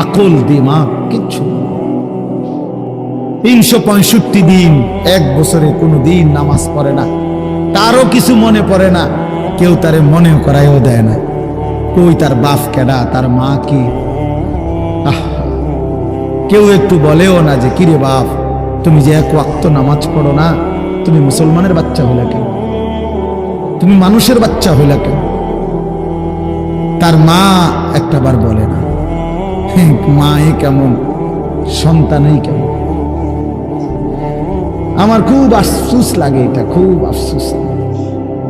আকল দিমাগ কিচ্ছু। 365 দিন, এক বছরে কোনো দিন নামাজ পড়ে না, তারও কিছু মনে পড়ে না, কেউ তারে মনে করাইও দেয় না। কই তার বাপ কেডা, তার মা কি, কেউ একটু বলেও না যে কিরে বাপ তুমি যে এক ওয়াক্ত নামাজ পড়ো না, তুমি মুসলমানের বাচ্চা হইলা কেন, তুমি মানুষের বাচ্চা হইলা কেন। তার মা একটাবার বলে না, মায়ে কেমন, সন্তানই কেমন। আমার খুব আফসোস লাগে, এটা খুব আফসোস লাগে।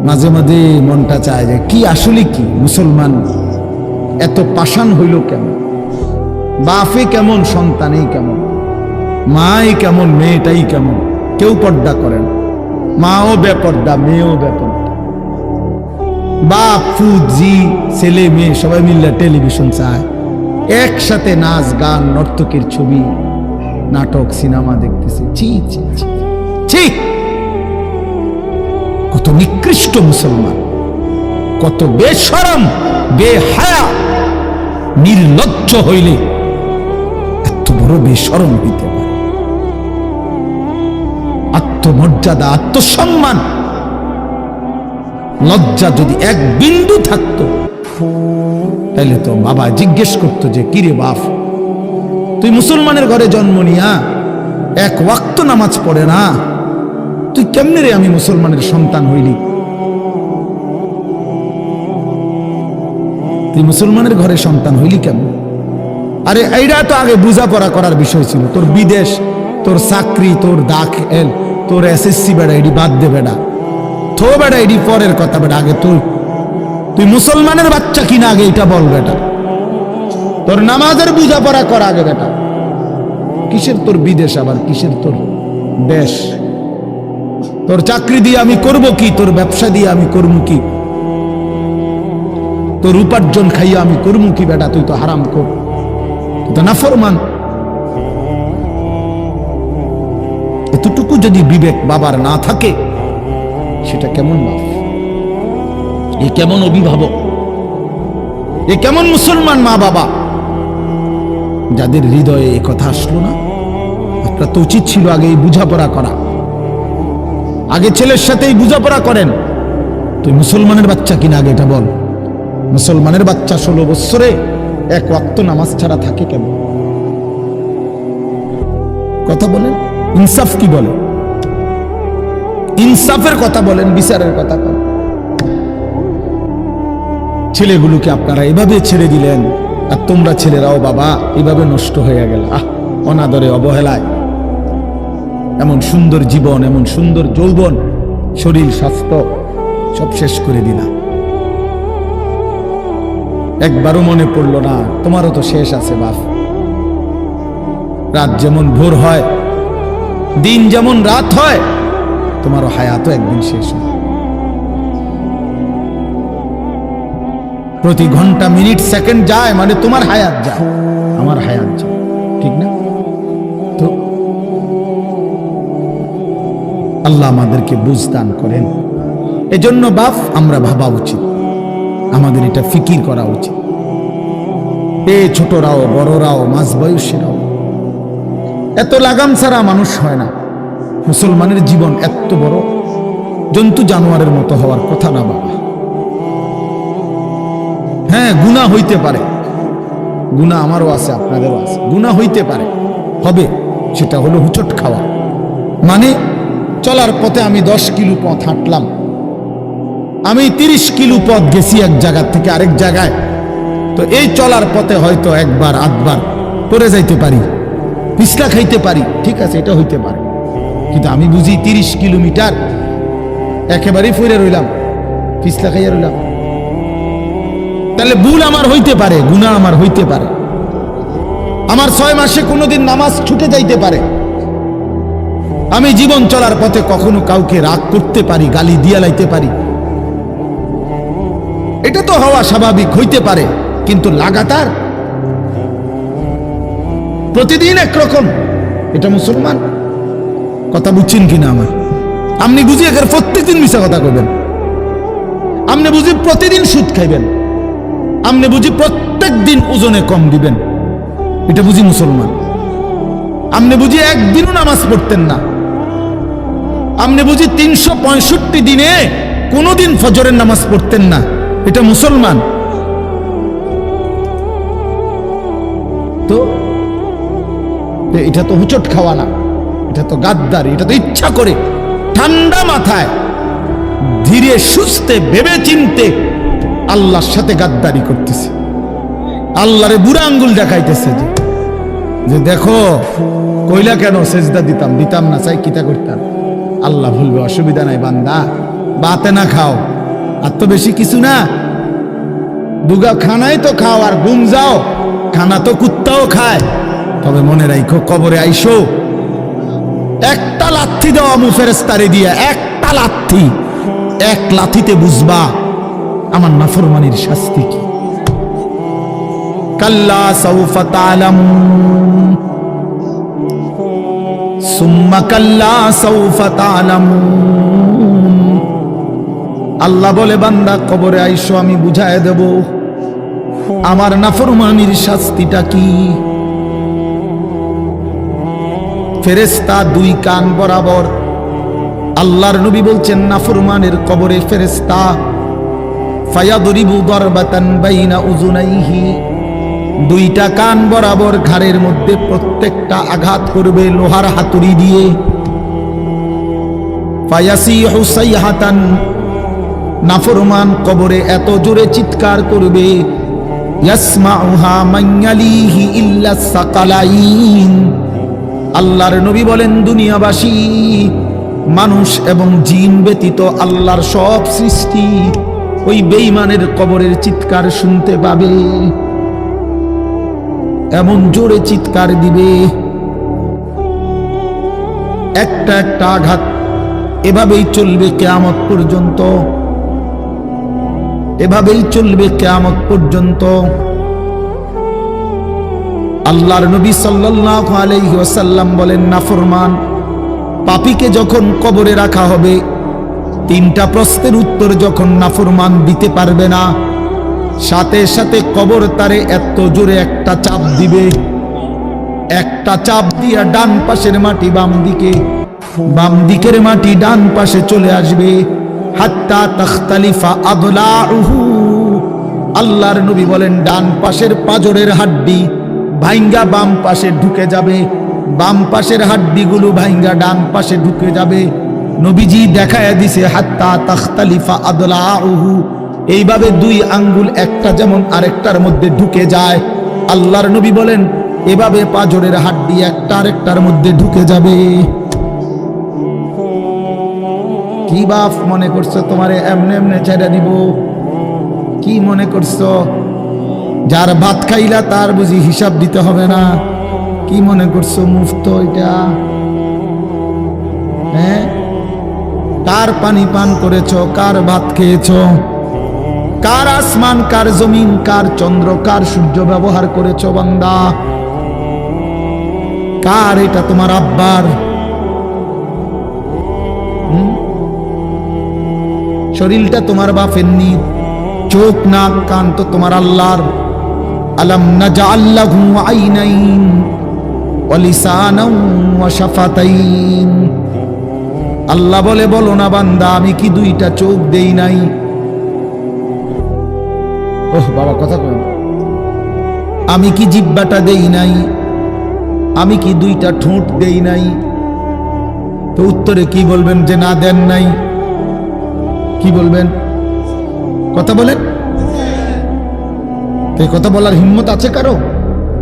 মাঝে মাঝে মনটা চায় যে কি আসলে কি মুসলমান এত পাষাণ হইল কেমন? বাপে কেমন, সন্তানেই কেমন, মাই কেমন, মেয়েটাই কেমন। কেউ পর্দা করেন, মাও বেপর্দা, মেয়েও বেপর্দা। বাপ ফুজি ছেলে মেয়ে সবাই মিলে টেলিভিশন চায়, একসাথে নাচ গান নর্তকীর ছবি নাটক সিনেমা দেখতেছে। ছি ছি ছি ছি, কত নিকৃষ্ট মুসলমান, কত বেশরম বেহায়া নির্লজ্জ হইলে এত বড় বেশরম হইতে পারে? আত্মমর্যাদা, আত্মসম্মান, লজ্জা যদি এক বিন্দু থাকতো তাহলে তো বাবা জিজ্ঞেস করতো যে কিরে বাপ, তুই মুসলমানের ঘরে জন্ম নিয়া এক ওয়াক্ত নামাজ পড়ে না, তুই কেমনে রে আমি মুসলমানের সন্তান হইলি? তুই মুসলমানের ঘরে সন্তান হইলি কেমন? আরে এইটা তো আগে বুঝাপড়া করার বিষয় ছিল। তোর বিদেশ, তোর চাকরি, তোর দাখিল, তোর এসএসসি বেড়া এডি বাদ দে বেড়া, থো বেড়া এডি পরের কথা বেড়া। আগে তুই মুসলমানের বাচ্চা কিনা আগে এটা বল বেটা। তোর নামাজের বুঝাপড়া কর আগে বেটা। কিসের তোর বিদেশ, আবার কিসের তোর দেশ? তোর চাকরি দিয়ে আমি করব কি? তোর ব্যবসা দিয়ে আমি করব কি? তোর উপার্জন খাইয়া আমি করব কি বেটা? তুই তো হারাম কর, তুই তো নাফরমান। এতটুকু যদি বিবেক বাবার না থাকে, সেটা কেমন বাপ? এ কেমন অভিভাবক? এ কেমন মুসলমান মা বাবা যাদের হৃদয়ে এ কথা আসলো না? আপনার তো উচিত ছিল আগে এই বুঝাপড়া করা। আগে ছেলের সাথেই বুঝাপড়া করেন। তুই মুসলমানের বাচ্চা কিনা আগে এটা বল। মুসলমানের বাচ্চা 16 বছরে এক ওয়াক্ত নামাজ ছাড়া থাকে কেন? কথা বলেন, ইনসাফ কি বলে? ইনসাফের কথা বলেন, বিচারের কথা বলেন। ছেলেগুলোকে আপনারা এভাবে ছেড়ে দিলেন, আর তোমরা ছেলেরাও বাবা এভাবে নষ্ট হয়ে গেল। অনাদরে, অবহেলায় এমন সুন্দর জীবন, এমন সুন্দর যৌবন, শরীর স্বাস্থ্য সব শেষ করে দিলাম। একবারও মনে পড়লো না তোমারও তো শেষ আছে বাপ। রাত যেমন ভোর হয়, দিন যেমন রাত হয়, তোমারও হায়াতও একদিন শেষ হয়। প্রতি ঘন্টা মিনিট সেকেন্ড যায় মানে তোমার হায়াত যায়, আমার হায়াত যায়, ঠিক না? তো আল্লাহ আমাদেরকে বুঝ দান করেন। এজন্য বাপ আমরা ভাবা উচিত, আমাদের এটা ফিকির করা উচিত। ছোটরাও বড়রাও মাঝ বয়সীরাও এত লাগাম ছাড়া মানুষ হয় না। মুসলমানের জীবন এত বড় জন্তু জানোয়ারের মতো হওয়ার কথা না বাবা। হ্যাঁ, গুনাহ হইতে পারে, গুনাহ আমারও আছে, আপনাদেরও আছে, গুনাহ হইতে পারে, হবে। সেটা হলো হুচট খাওয়া। মানে চলার পথে আমি 10 কিলো পথ হাঁটলাম, আমি 30 কিলো পথ গেছি এক জায়গা থেকে আরেক জায়গায়। তো এই চলার পথে হয়তো একবার আধবার পড়ে যাইতে পারি, পিছলা খাইতে পারি, ঠিক আছে, এটা হইতে পারে। কিন্তু আমি বুঝি 30 কিলোমিটার একেবারেই ফিরে রইলাম, পিছলা খাইয়া রইলাম। তাহলে ভুল আমার হইতে পারে, গুনাহ আমার হইতে পারে। আমার 6 মাসে কোনোদিন নামাজ ছুটে যাইতে পারে। আমি জীবন চলার পথে কখনো কাউকে রাগ করতে পারি, গালি দিয়া লাইতে পারি। এটা তো হওয়া স্বাভাবিক, হইতে পারে। কিন্তু লাগাতার প্রতিদিন একরকম, এটা মুসলমান? কথা বুঝছেন কিনা আমার? আপনি বুঝি এখানে প্রত্যেকদিন মিশা কথা কইবেন, আপনি বুঝি প্রতিদিন সুদ খাইবেন, আপনি বুঝি প্রত্যেক দিন ওজনে কম দিবেন, এটা বুঝি মুসলমান? আপনি বুঝি একদিনও নামাজ পড়তেন না, আপনি বুঝি 365 দিনে কোনোদিন ফজরের নামাজ পড়তেন না, এটা মুসলমান? তো এটা তো হুচট খাওয়া না, এটা তো গাদ্দারি, এটা তো ইচ্ছা করে ঠান্ডা মাথায় ধীরে সুস্থে ভেবে চিনতে আল্লাহর সাথে গাদ্দারি করতেছে। আল্লাহরে বুড়া আঙ্গুল দেখাইতেছে যে দেখো কইলা কেন সেজদা দিতাম না, চাই কিতা করতাম। আল্লাহ বলবে অসুবিধা নাই বান্দা, বাতে না খাও, আর তো বেশি কিছু না, দুগা খানাই তো খাও আর ঘুম যাও, খানা তো কুত্তাও খায়। তবে মনে রাখো, কবরে আইসো, একটা লাথি দেওয়া ফেরেশতারে দিয়া, একটা লাথি, এক লাথিতে বুঝবা আমার নাফরমানির শাস্তি কি। কাল্লা সাউফা তা'লামুন সুম্মা কাল্লা সাউফা তা'লামুন। আল্লাহ বলে, বান্দা কবরে আইসো, আমি বুঝায় দেব আমার নাফরমানির শাস্তিটা কি। ফেরেশতা দুই কান বরাবর। আল্লাহর নবী বলছেন, নাফরমানের কবরে ফেরেশতা ফায়াদরিবু দারবাতান বাইনা উযুনাইহি, দুইটা কান বরাবর ঘাড়ের মধ্যে প্রত্যেকটা আঘাত করবে লোহার হাতুড়ি দিয়ে। ফায়াসিহু সাইহাতান, নাফরমান কবরে এত জোরে চিৎকার করবে, ইয়াসমাউহা মান ইয়ালিহি ইল্লা সাকালাইন। আল্লাহর নবী বলেন, দুনিয়াবাসী মানুষ এবং জিন ব্যতীত আল্লাহর সব সৃষ্টি ওই বেঈমানের কবরের চিৎকার শুনতে পাবে, এমন জোরে চিৎকার দিবে। একটা একটা আঘাত এভাবেই চলবে কিয়ামত পর্যন্ত, এভাবেই চলবে কিয়ামত পর্যন্ত। আল্লাহর নবী সাল্লাল্লাহু আলাইহি ওয়াসাল্লাম বলেন, নাফরমান পাপীকে যখন কবরে রাখা হবে, তিনটা প্রশ্নের উত্তর যখন নাফরমান দিতে পারবে না, সাথে সাথে কবর তারে এত জোরে একটা চাপ দিবে, একটা চাপ দিয়া ডান পাশের মাটি বাম দিকে, বাম দিকের মাটি ডান পাশে চলে আসবে, হাত্তা তাখতালিফা আদলাউহু। আল্লাহর নবী বলেন, ডান পাশের পাঁজরের হাড্ডি ভাইঙ্গা বাম পাশে ঢুকে যাবে, বাম পাশের হাড্ডিগুলো ভাইঙ্গা ডান পাশে ঢুকে যাবে। নবীজি দেখায়া দিছে, হাত্তা তাখতালিফা আদলাউহু, এইভাবে দুই আঙ্গুল একটা যেমন আরেকটার মধ্যে ঢুকে যায়। আল্লাহর নবী বলেন, এভাবে পাঁজরের হাড্ডি একটা আরেকটার মধ্যে ঢুকে যাবে। কি বাপ মনে করছো তোমারে এমনে এমনে ছেড়ে দিব? কি মনে করছো যার ভাত খাইলা তার বুঝি হিসাব দিতে হবে না? কি মনে করছো মুফত এটা? হ্যাঁ, কার পানি পান করেছো, কার ভাত খেয়েছো, কার আসমান, কার জমিন, কার চন্দ্র, কার সূর্য ব্যবহার করেছো বান্দা? কার এটা? তোমার আব্বার? শরীরটা তোমার বাপের নি, চোখ নাক কান তো তোমার আল্লাহর। আলাম নাজআল লাহু আইনাইন ওয়া লিসানান ওয়া শাফাতাইন। আল্লাহ বলে, বলো না বান্দা, আমি কি দুইটা চোখ দেই নাই? ওহ বাবা, কথা কই, আমি কি জিহ্বাটা দেই নাই? আমি কি দুইটা ঠোঁট দেই নাই? তো উত্তরে কি বলবেন যে না দেন নাই? কি বলবেন? কথা বলেন। এই কথা বলার হিম্মত আছে কারো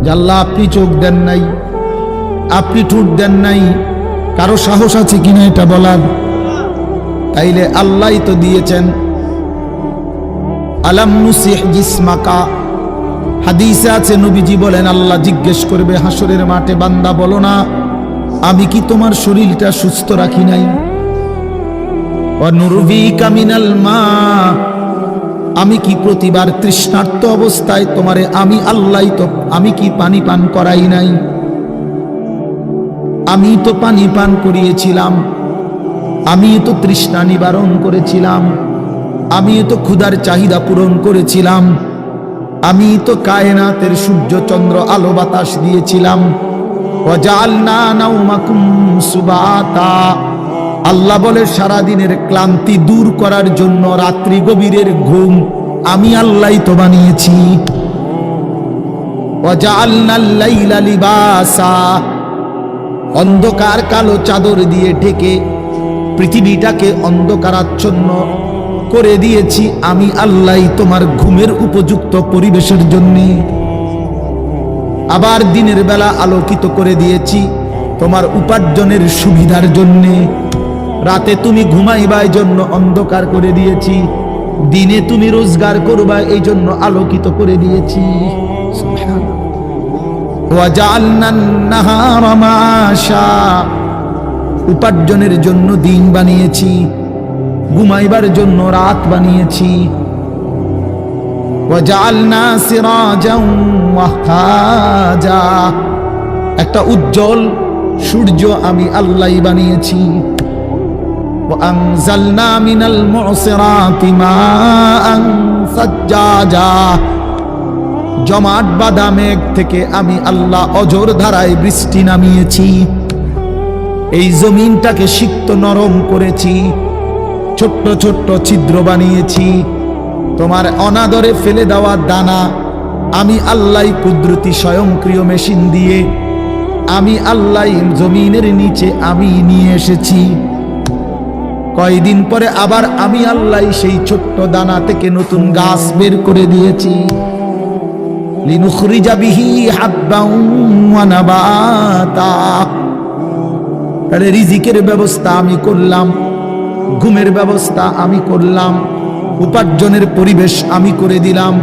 যে আল্লাহ আপনি চোখ দেন নাই, আপনি ঠোঁট দেন নাই? কারো সাহস আছে কিনা এটা বলার? তাইলে আল্লাহই তো দিয়েছেন। আলাম নুসিহ জিসমাকা, হাদিসে আছে নবীজি বলেন, আল্লাহ জিজ্ঞেস করবে হাসরের মাঠে, বান্দা বলো না আমি কি তোমার শরীরটা সুস্থ রাখি নাই? ওয়া নুরবিকা মিনাল মা, আমি কি প্রতিবার তৃষ্ণার্ত অবস্থায় তোমারে আমি আল্লাহই তো, আমি কি পানি পান করাই নাই? আমি তো পানি পান করিয়েছিলাম, আমি তো তৃষ্ণা নিবারণ করেছিলাম, আমি তো ক্ষুধার চাহিদা পূরণ করেছিলাম, আমি তো কায়নাতের সূর্য চন্দ্র আলো বাতাস দিয়েছিলাম। ওয়াজআলনা নাওমাকুম সুবাতা, আল্লাহ বলে সারা দিনের ক্লান্তি দূর করার জন্য রাত্রি গভীরের ঘুম আমি আল্লাহই তো বানিয়েছি। ওয়াজআলনাল লাইলা লিবাসা, অন্ধকার কালো চাদর দিয়ে ঢেকে পৃথিবীটাকে অন্ধকারাচ্ছন্ন করে দিয়েছি আমি আল্লাহই তোমার ঘুমের উপযুক্ত পরিবেশের জন্য। আবার দিনের বেলা আলোকিত করে দিয়েছি তোমার উপার্জনের সুবিধার জন্য। রাতে তুমি ঘুমাইবার জন্য অন্ধকার করে দিয়েছি। দিনে তুমি রোজগার করবা এই জন্য আলোকিত করে দিয়েছি। সুবহানাল্লাহ। ওয়াজআলনান নাহারা মাআশা, উপার্জনের জন্য দিন বানিয়েছি, ঘুমাইবার জন্য রাত বানিয়েছি। ওয়াজআলনা সিরাজান ওয়াহাজা, একটা উজ্জ্বল সূর্য আমি আল্লাহই বানিয়েছি। وأنزلنا من المعصرات ماء ثجاجا, জমাট বাঁধা মেঘ থেকে আমি আল্লাহ অঝোর ধারায় বৃষ্টি নামিয়েছি। এই জমিনটাকে সিক্ত নরম করেছি, ছোট্ট ছোট্ট ছিদ্র বানিয়েছি। তোমার অনাদরে ফেলে দেওয়া দানা আমি আল্লাহ কুদরতি স্বয়ংক্রিয় মেশিন দিয়ে আমি আল্লাহ জমিনের নিচে আমি নিয়ে এসেছি। কয়দিন পরে আবার আমি আল্লাহ সেই ছোট্ট দানা থেকে নতুন গাছ বের করে দিয়েছি। লিনুখরিজা বিহি হাব্বান ওয়া নাবাতা, তাহলে রিজিকের ব্যবস্থা আমি করলাম, ঘুমের ব্যবস্থা আমি করলাম, উপার্জনের পরিবেশ আমি করে দিলাম,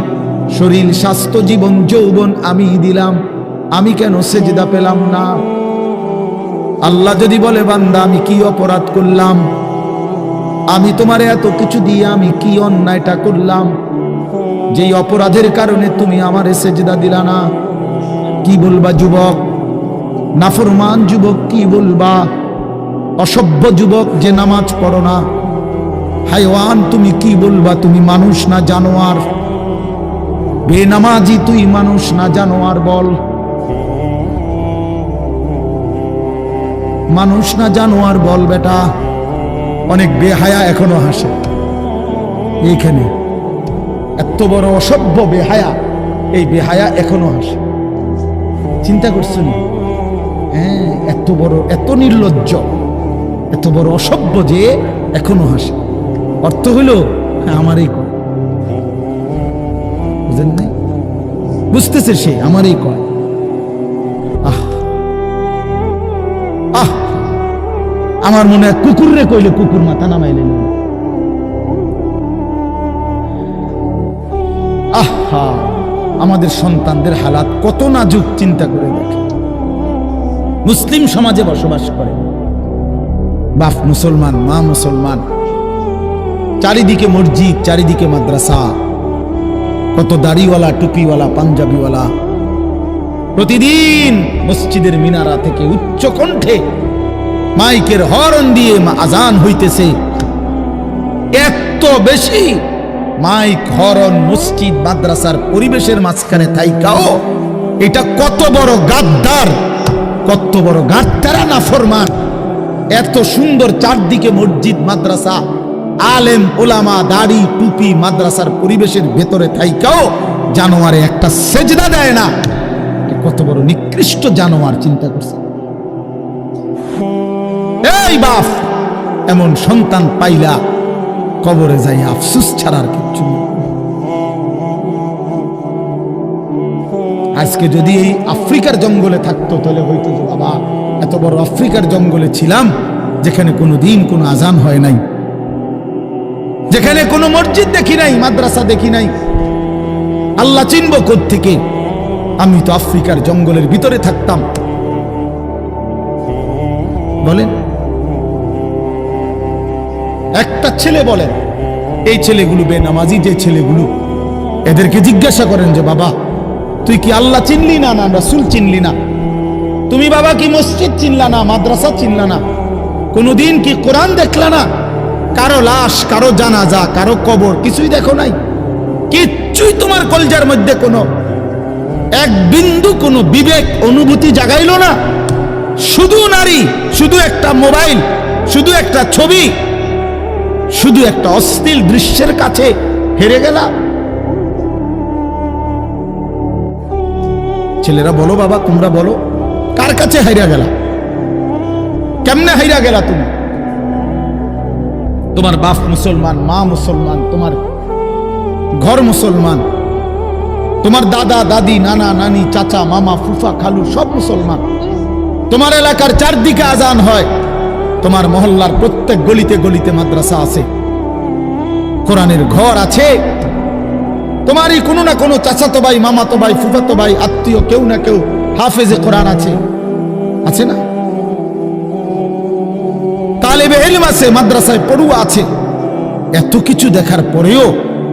শরীর স্বাস্থ্য জীবন যৌবন আমি দিলাম। আমি কেন সেজদা পেলাম না? আল্লাহ যদি বলে বান্দা আমি কি অপরাধ করলাম, আমি তোমারে এত কিছু দিয়ে আমি কি অন্যায়টা করলাম যেই অপরাধের কারণে তুমি আমারে সেজদা দিলা না? কি বলবা যুবক? নাফরমান যুবক কি বলবা? অসভ্য যুবক যে নামাজ পড়ো না, হায়ওয়ান তুমি কি বলবা? তুমি মানুষ না জানোয়ার? বেনামাজি তুই মানুষ না জানোয়ার? বল, মানুষ না জানোয়ার? বল বেটা। অনেক বেহায়া এখনো হাসে এইখানে, এত বড় অসভ্য বেহায়া, এই বেহায়া এখনো হাসে। চিন্তা করছেন? হ্যাঁ, এত বড়, এত নির্লজ্জ, এত বড় অসভ্য যে এখনো হাসে। অর্থ হইল আমারই কয়, বুঝেন নাই? বুঝতেছে সে আমারই কয়। আহ আহ, আমার মনে হয় কুকুরে কইলে কুকুর মাথা নামাইলে। আহা, আমাদের সন্তানদের হালাত কত নাজুক, চিন্তা করে দেখে। মুসলিম সমাজে বসবাস করে, বাপ মুসলমান, মা মুসলমান, চারিদিকে মসজিদ, চারিদিকে মাদ্রাসা, কত দাড়িওয়ালা, টুপিওয়ালা, পাঞ্জাবিওয়ালা প্রতিদিন মসজিদের মিনারা থেকে উচ্চ কণ্ঠে মাইকের হর্ন দিয়ে আজান হইতেছে। এত বেশি মাইক, হর্ন, মসজিদ, মাদ্রাসার পরিবেশের মাঝখানে থাইকাও এটা কত বড় গাদ্দার, কত বড় গাদ্দারা নাফরমান। এত সুন্দর চারদিকে মসজিদ, মাদ্রাসা, আলেম ওলামা, দাড়ি, টুপি, মাদ্রাসার পরিবেশের ভেতরে থাইকাও জানোয়ারে একটা সেজদা দেয় না। কত বড় নিকৃষ্ট জানোয়ার, চিন্তা করছে? এই বাপ, এমন সন্তান পাইলা কবরে যাই আফসোস ছাড়ার কিচ্ছু নেই। আজকে যদি এই আফ্রিকার জঙ্গলে থাকতো তাহলে হয়তো যে বাবা এত বড় আফ্রিকার জঙ্গলে ছিলাম যেখানে কোনো দিন কোনো আজান হয় নাই, যেখানে কোনো মসজিদ দেখি নাই, মাদ্রাসা দেখি নাই, আল্লাহ চিনব কোত্থেকে? আমি তো আফ্রিকার জঙ্গলের ভিতরে থাকতাম। বলেন, একটা ছেলে বলেন, এই ছেলেগুলো বেনামাজি যে ছেলেগুলো, এদেরকে জিজ্ঞাসা করেন যে বাবা তুই কি আল্লাহ চিনলি না, না রাসূল চিনলি না? তুমি বাবা কি মসজিদ চিনলা না, মাদ্রাসা চিনলা না? কোনদিন কি কোরআন দেখলা না? কারো লাশ, কারো জানাজা, কারো কবর কিছুই দেখো নাই? কিচ্ছুই তোমার কলজার মধ্যে কোনো এক বিন্দু কোনো বিবেক অনুভূতি জাগাইলো না? শুধু নারী, শুধু একটা মোবাইল, শুধু একটা ছবি, শুধু একটা অশ্লীল দৃশ্যের কাছে হেরে গেলা? ছেলেরা বলো বাবা, তোমরা বলো, কার কাছে হাইরা গেলা? কেমনে হাইরা গেলা তুমি? তোমার বাপ মুসলমান, মা মুসলমান, তোমার ঘর মুসলমান, তোমার দাদা দাদি, নানা নানি, চাচা মামা, ফুফা খালু সব মুসলমান। তোমার এলাকার চারদিকে আজান হয়, তোমার মহল্লার প্রত্যেক গলিতে গলিতে মাদ্রাসা আছে, কোরআনের ঘর আছে, তোমারই কোনো না কোনো চাচাতো ভাই, মামাতো ভাই, ফুফাতো ভাই, আত্মীয় কেউ না কেউ হাফেজে কোরআন আছে, আছে না? তালেবে ইলম আছে, মাদ্রাসায় পড়ুয়া আছে। এত কিছু দেখার পরেও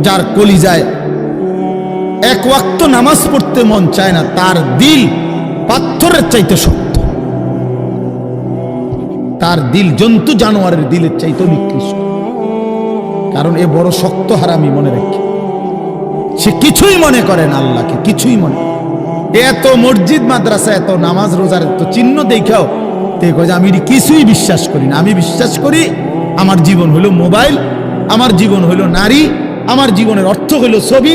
যার কলিজায় এক ওয়াক্ত নামাজ পড়তে মন চায় না, তার দিল পাথরের চাইতে শক্ত, তার দিল জন্তু জানোয়ারের দিলের চাইতে নিকৃষ্ট। কারণ এ বড় শক্ত হারামি, মনে রাখি। সে কিছুই মনে করে না আল্লাহকে, কিছুই মনে। এত মসজিদ মাদ্রাসা, এত নামাজ রোজার এত চিহ্ন দেখাও আমি কিছুই বিশ্বাস করি না। আমি বিশ্বাস করি আমার জীবন হলো মোবাইল, আমার জীবন হলো নারী, আমার জীবনের অর্থ হলো ছবি,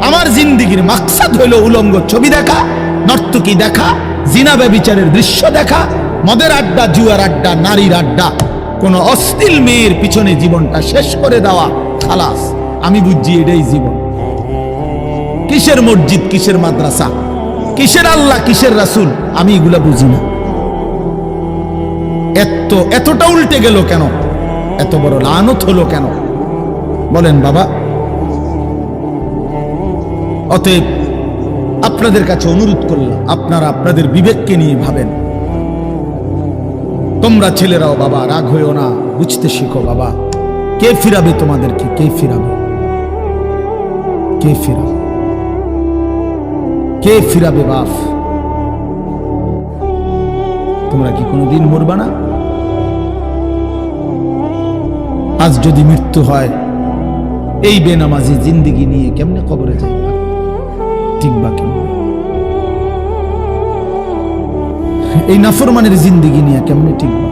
আমার জিন্দিগির মাকসাদ হলো উলঙ্গ ছবি দেখা, নর্তকী দেখা, জিনা ব্যভিচারের দৃশ্য দেখা, মদের আড্ডা, জুয়ার আড্ডা, নারীর আড্ডা, কোন অশ্লীল মেয়ের পিছনে জীবনটা শেষ করে দেওয়া, খালাস। আমি বুঝছি এটাই জীবন। কিসের মসজিদ, কিসের মাদ্রাসা, কিসের আল্লাহ, কিসের রাসূল, আমি এগুলা বুঝি না। এতটা উল্টে গেল কেন? এত বড় লানত হলো কেন বলেন বাবা? অতএব আপনাদের কাছে অনুরোধ করলাম, আপনারা আপনাদের বিবেককে নিয়ে ভাবেন। তোমরা ছেলেরাও বাবা রাগ হইও না, বুঝতে শিখো বাবা। কে ফিরাবে তোমাদেরকে? কে ফিরাবে? কে ফিরাবে? কে ফিরাবে বাপ? তোমরা কি কোনোদিন মরবা না? আজ যদি মৃত্যু হয়, এই বেনামাজি জিন্দিগি নিয়ে কেমনে কবরে যাইবা? টিকবা কেমনে? এই নাফরমানের জিন্দিগি নিয়ে কেমনে টিকবা?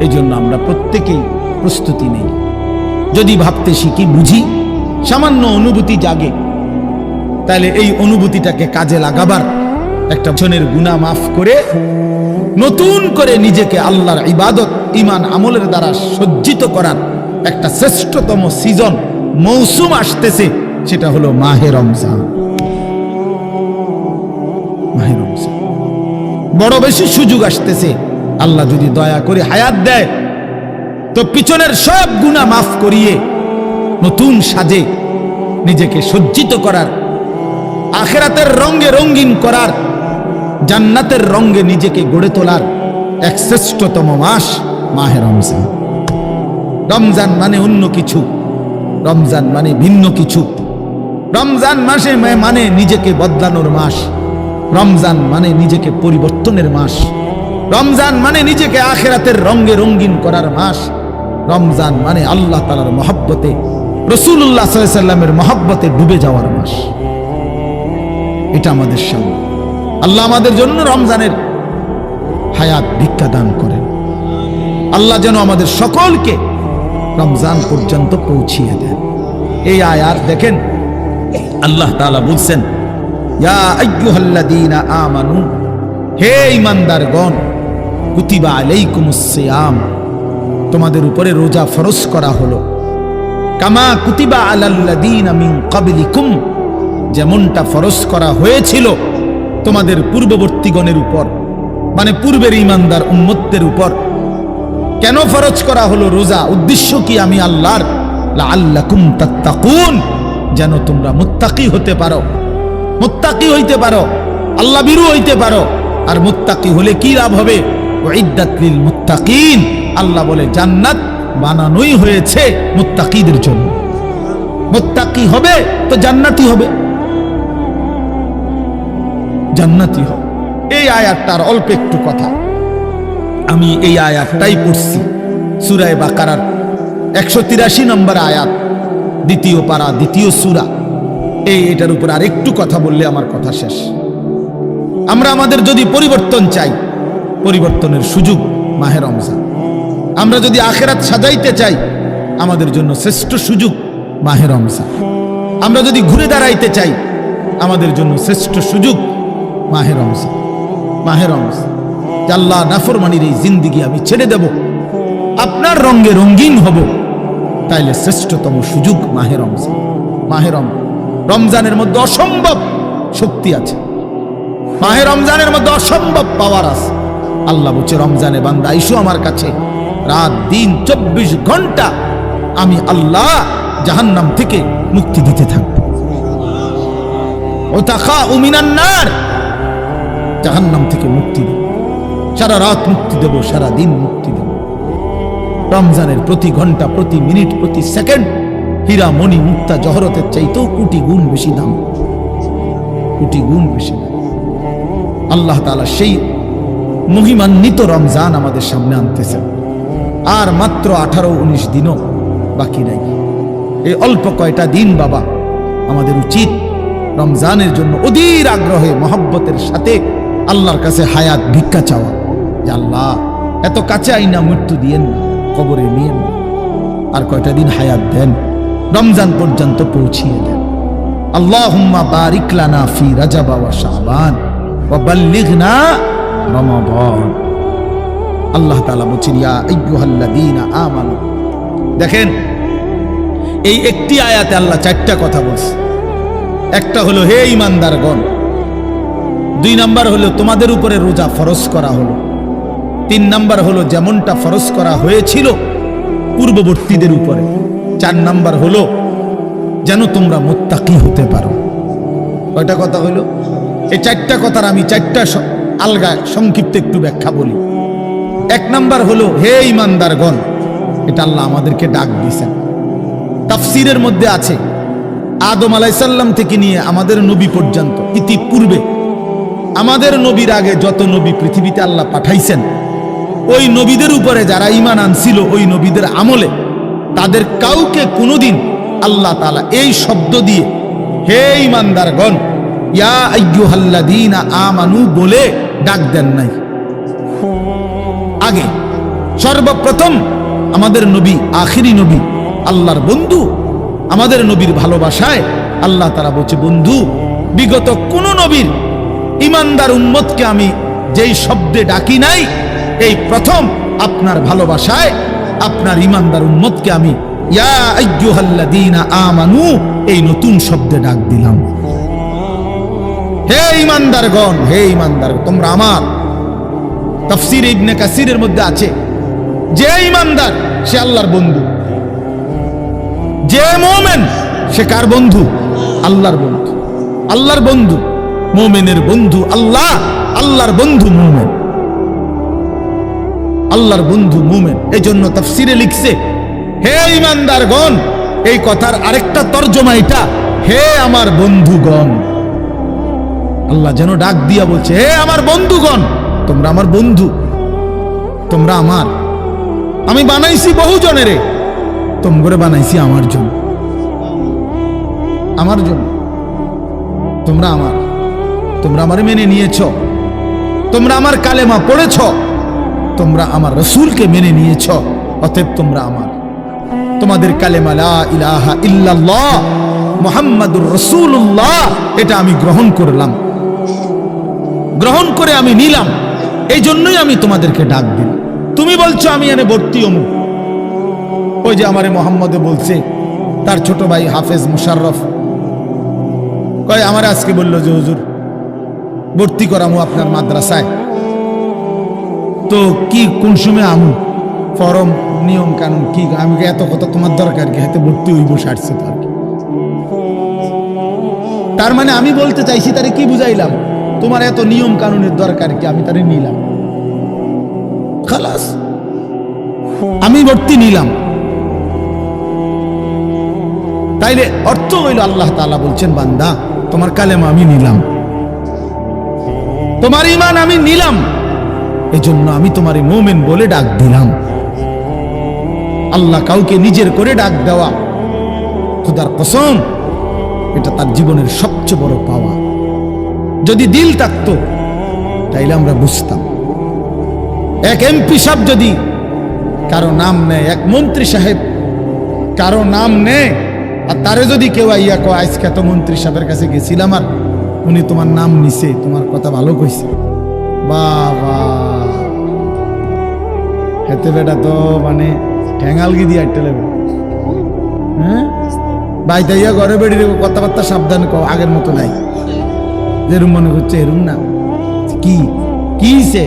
এই জন্য আমরা প্রত্যেকেই প্রস্তুতি নেই। যদি ভাবতে শিখি, বুঝি, সামান্য অনুভূতি জাগে, তাহলে এই অনুভূতিটাকে কাজে লাগাবার, একটা জনের গুনাহ মাফ করে নতুন করে নিজেকে আল্লাহর ইবাদত, ঈমান, আমলের দ্বারা সজ্জিত করার একটা শ্রেষ্ঠতম সিজন, মৌসুম আসতেছে, সেটা হলো মাহে রমজান। মাহে রমজান বড় বেশি সুযোগ আসতেছে। আল্লাহ যদি দয়া করে হায়াত দেয়, তো পিছনের সব গুনাহ মাফ করিয়ে নতুন সাজে নিজেকে সজ্জিত করার, আখিরাতের রঙে রঙিন করার, জান্নাতের রঙে নিজেকে গড়ে তোলার এক শ্রেষ্ঠতম মাস মাহে রমজান। রমজান মানে অন্য কিছু, রমজান মানে ভিন্ন কিছু। রমজান মাসে মানে নিজেকে বদলানোর মাস, রমজান মানে নিজেকে পরিবর্তনের মাস, রমজান মানে নিজেকে আখিরাতের রঙে রঙিন করার মাস, রমজান মানে আল্লাহ তাআলার মহব্বতে, রাসূলুল্লাহ সাল্লাল্লাহু আলাইহি ওয়াসাল্লামের মহব্বতে ডুবে যাওয়ার মাস। এটা আমাদের সামনে। আল্লাহ আমাদের জন্য রমজানের হায়াত ভিক্ষা দান করেন। আল্লাহ যেন আমাদের সকলকে রমজান পর্যন্ত পৌঁছিয়ে দেন। এই আয়াত দেখেন, আল্লাহ তাআলা বলছেন, ইয়া আইয়ুহাল্লাযীনা আমানু, হে ঈমানদারগণ, কুতিবা আলাইকুমুস সিয়াম, তোমাদের উপরে রোজা ফরজ করা হলো, কামা কুতিবা আলাল্লাযীনা মিন ক্বাবলিকুম, যেমনটা ফরজ করা হয়েছিল তোমাদের পূর্ববর্তীগণের উপর, মানে পূর্বের ঈমানদার উম্মতদের উপর। কেন ফরজ করা হলো রোজা? উদ্দেশ্য কি? আমি আল্লাহর, লাআল্লাকুম তাত্তাকুন, যেন তোমরা মুত্তাকি হতে পারো, মুত্তাকি হইতে পারো, আল্লাহ ভীরু হইতে পারো। আর মুত্তাকি হলে কি লাভ হবে? উইদ্দাত লিল মুত্তাকিন, আল্লাহ বলে জান্নাত বানানোই হয়েছে মুত্তাকিদের জন্য। মুত্তাকি হবে তো জান্নাতি হবে, জান্নাতি হবে। এই আয়াতটার অল্প একটু কথা, আমি এই আয়াতটাই পড়ছি সূরা বাকারার 183 নম্বর আয়াত, দ্বিতীয় পারা, দ্বিতীয় সূরা। এটার উপর আর একটু কথা বললে আমার কথা শেষ। আমরা আমাদের যদি পরিবর্তন চাই, পরিবর্তনের সুযোগ মাহে রমজান। আমরা যদি আখিরাত সাজাইতে চাই, আমাদের জন্য শ্রেষ্ঠ সুযোগ মাহে রমজান। আমরা যদি ঘুরে দাঁড়াইতে চাই, আমাদের জন্য শ্রেষ্ঠ সুযোগ মাহে রমজান। মাহে রমজান, আল্লাহ নাফরমানির এই জিন্দিগি আমি ছেড়ে দেব, আপনার রঙে রঙিন হব, তাইলে শ্রেষ্ঠতম সুযোগ মাহে রমজান। মাহে রমজানের মধ্যে অসম্ভব শক্তি আছে, মাহে রমজানের মধ্যে অসম্ভব পাওয়ার আছে। আল্লাহ বলছে, রমজানে বান্দা আইসো আমার কাছে, রাত দিন 24 ঘন্টা আমি আল্লাহ জাহান্নাম থেকে মুক্তি দিতে থাকব। ও তাখা উমিনান নার, জাহান্নাম থেকে মুক্তি দেব, সারা রাত মুক্তি দেব, সারা দিন মুক্তি দেব। রমজানের প্রতি ঘন্টা, প্রতি মিনিট, প্রতি সেকেন্ড হীরা মণি মুক্তা জহরতের চাইতেও কোটি গুণ বেশি দাম, কোটি গুণ বেশি দাম। আল্লাহ তাআলা সেই মহিমান্বিত রমজান আমাদের সামনে আনতেছেন। আর মাত্র 18-19 দিনও বাকি নাই। এই অল্প কয়টা দিন বাবা, আমাদের উচিত রমজানের জন্য অধীর আগ্রহে মহব্বতের সাথে আল্লাহর কাছে হায়াত ভিক্ষা চাওয়া, যে আল্লাহ এত কাছে আইনা মৃত্যু দিয়েন না, কবরে নিয়েন না, আর কয়টা দিন হায়াত দেন, রমজান পর্যন্ত পৌঁছিয়ে দেন। আল্লাহুম্মা বারিক লানা ফি রাজাব ওয়া শাবান ওয়া বাল্লিগনা রমাদান। আল্লাহ তাআলা বলেন, ইয়া আইয়ুহাল্লাযীনা আমানু। দেখেন এই একটি আয়াতে আল্লাহ 4টা কথা বলছে। একটা হলো হে ঈমানদারগণ, 2 নাম্বার হলো তোমাদের উপরে রোজা ফরজ করা হলো, 3 নাম্বার হলো যেমনটা ফরজ করা হয়েছিল পূর্ববর্তীদের উপরে, 4 নাম্বার হলো যেন তোমরা মুত্তাকি হতে পারো। কয়টা কথা হলো? এই 4টা কথার আমি 4টা আলগা সংক্ষিপ্ত একটু ব্যাখ্যা বলি। 1 নাম্বার হলো হে ঈমানদারগণ, এটা আল্লাহ আমাদেরকে ডাক দিয়েছেন। তাফসীরের মধ্যে আছে আদম আলাইহিস সালাম থেকে নিয়ে আমাদের নবী পর্যন্ত, ইতিপূর্বে আমাদের নবীর আগে যত নবী পৃথিবীতে আল্লাহ পাঠাইছেন, ওই নবীদের উপরে যারা ঈমান আনছিল, ওই নবীদের আমলে তাদের কাউকে কোনোদিন আল্লাহ তাআলা এই শব্দ দিয়ে হে ঈমানদারগণ, ইয়া আইয়ুহাল্লাযীনা আমানু বলে ডাক দেন নাই। আগে সর্বপ্রথম আমাদের নবী, আখিরি নবী, আল্লাহর বন্ধু, আমাদের নবীর ভালোবাসায় আল্লাহ তাআলা বলছে, বন্ধু বিগত কোন নবীর ঈমানদার উম্মতকে আমি যেই শব্দে ডাকি নাই, এই প্রথম আপনার ভালোবাসায় আপনার ঈমানদার উম্মতকে আমি ইয়া আইয়ুহাল্লাযীনা আমানু এই নতুন শব্দে ডাক দিলাম। হে ঈমানদারগণ, হে ঈমানদার, তোমরা আমার। তাফসীর ইবনে কাসিরের মধ্যে আছে, যে ঈমানদার সে আল্লাহর বন্ধু, যে মুমিন সে কার বন্ধু? আল্লাহর বন্ধু। আল্লাহর বন্ধু, মুমিনের বন্ধু আল্লাহ, আল্লাহর বন্ধু মুমিন, আল্লাহর বন্ধু মুমিন। এই জন্য তাফসীরে লিখছে হে ঈমানদারগণ, এই কথার আরেকটা তরজমা এটা, হে আমার বন্ধুগণ। আল্লাহ যেন ডাক দিয়া বলছে, হে আমার বন্ধুগণ, তোমরা আমার বন্ধু, তোমরা আমার। আমি বানাইছি বহু জনেরে, তোমরা বানাইছি আমার জন্য, আমার জন্য। তোমরা আমার, তোমরা আমারে মেনে নিয়েছ, তোমরা আমার কালেমা পড়েছ, তোমরা আমার রাসূলকে মেনে নিয়েছ, অতএব তোমরা আমার। তোমাদের কালেমা লা ইলাহা ইল্লাল্লাহ মুহাম্মাদুর রাসূলুল্লাহ, এটা আমি গ্রহণ করলাম, গ্রহণ করে আমি নিলাম। এই জন্যই আমি তোমাদেরকে ডাক দিই। তুমি বলছো আমি এনে ভর্তি হমু, ওই যে আমারে মোহাম্মদে বলছে, তার ছোট ভাই হাফেজ মুশাররফ কয় আমার আজকে বললো যে হুজুর ভর্তি করামু আপনার মাদ্রাসায়, তো কি কোন সময় আমু, ফরম নিয়ম কানুন কি? আমি এত কথা তোমার দরকার কি? হাতে ভর্তি হইব সারছে তো আর কি। তার মানে আমি বলতে চাইছি তারে কি বুঝাইলাম, তোমার এত নিয়ম কানুনের দরকার কি? আমি তারে নিলাম, খালাস, আমি ভর্তি নিলাম। তাইলে অর্থ হইল আল্লাহ তাআলা বলছেন, বান্দা তোমার কালেমা আমি নিলাম, তোমার ঈমান আমি নিলাম, এজন্য আমি তোমারে মুমিন বলে ডাক দিলাম। আল্লাহ কাউকে নিজের করে ডাক দেওয়া, খোদার কসম, এটা তার জীবনের সবচেয়ে বড় পাওয়া। যদি দিল থাকতো তাইলে আমরা বুঝতাম। এক এমপি সাহেব যদি কারো নাম নেয়, এক মন্ত্রী সাহেব কারো নাম নেয়, আর তারে যদি কেউ আইয়া কয় আজকে তো মন্ত্রী সাহেবের কাছে গেছিলাম আর উনি তোমার নাম নিছে, তোমার কথা ভালো কইছে, বাবা হেতে বেটা তো মানে ঠ্যাঙালগি দিয়ে আটতে লাগবে। হ্যাঁ বাইতাইয়া ঘরে বেড়ে কথাবার্তা সাবধান কও, আগের মতো নাই, যেরুম মনে করছে এরুম না। কি কিছে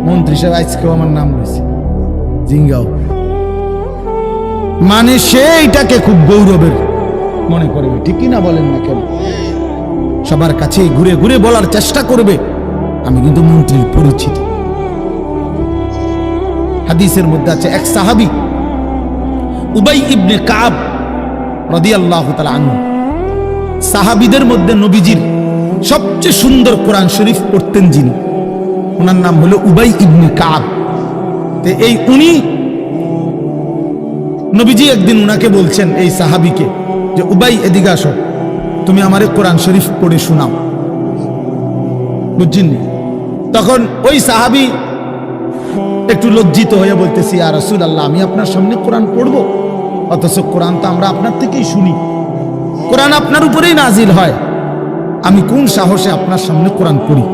মন্ত্রী সাহেব আজকেও আমার নাম রয়েছে, জিঙ্গাও মানে সে এটাকে খুব গৌরবের মনে করবে, ঠিক কিনা বলেন না কেন? সবার কাছে ঘুরে ঘুরে বলার চেষ্টা করবে আমি কিন্তু মন্ত্রীর পরিচিত। হাদিসের মধ্যে আছে এক সাহাবী উবাই ইবনে কাব রাদিয়াল্লাহু তাআলা আনহু, সাহাবীদের মধ্যে নবীজির সবচেয়ে সুন্দর কোরআন শরীফ পড়তেন যিনি, ওনার নাম হলো উবাই ইবনে কাব। তো এই উনি নবীজি একদিন উনাকে বলছেন, এই সাহাবীকে, যে উবাই এদিকে আসো, তুমি আমারে কোরআন শরীফ পড়ে শোনাও। বুঝছেন? তখন ওই সাহাবী একটু লজ্জিত হয়ে বলতেছি, ইয়া রাসূলুল্লাহ, আমি আপনার সামনে কোরআন পড়বো? অথচ কোরআন তো আমরা আপনার থেকেই শুনি, কোরআন আপনার উপরেই নাজিল হয়, আমি কোন সাহসে আপনার সামনে কোরআন পড়ি?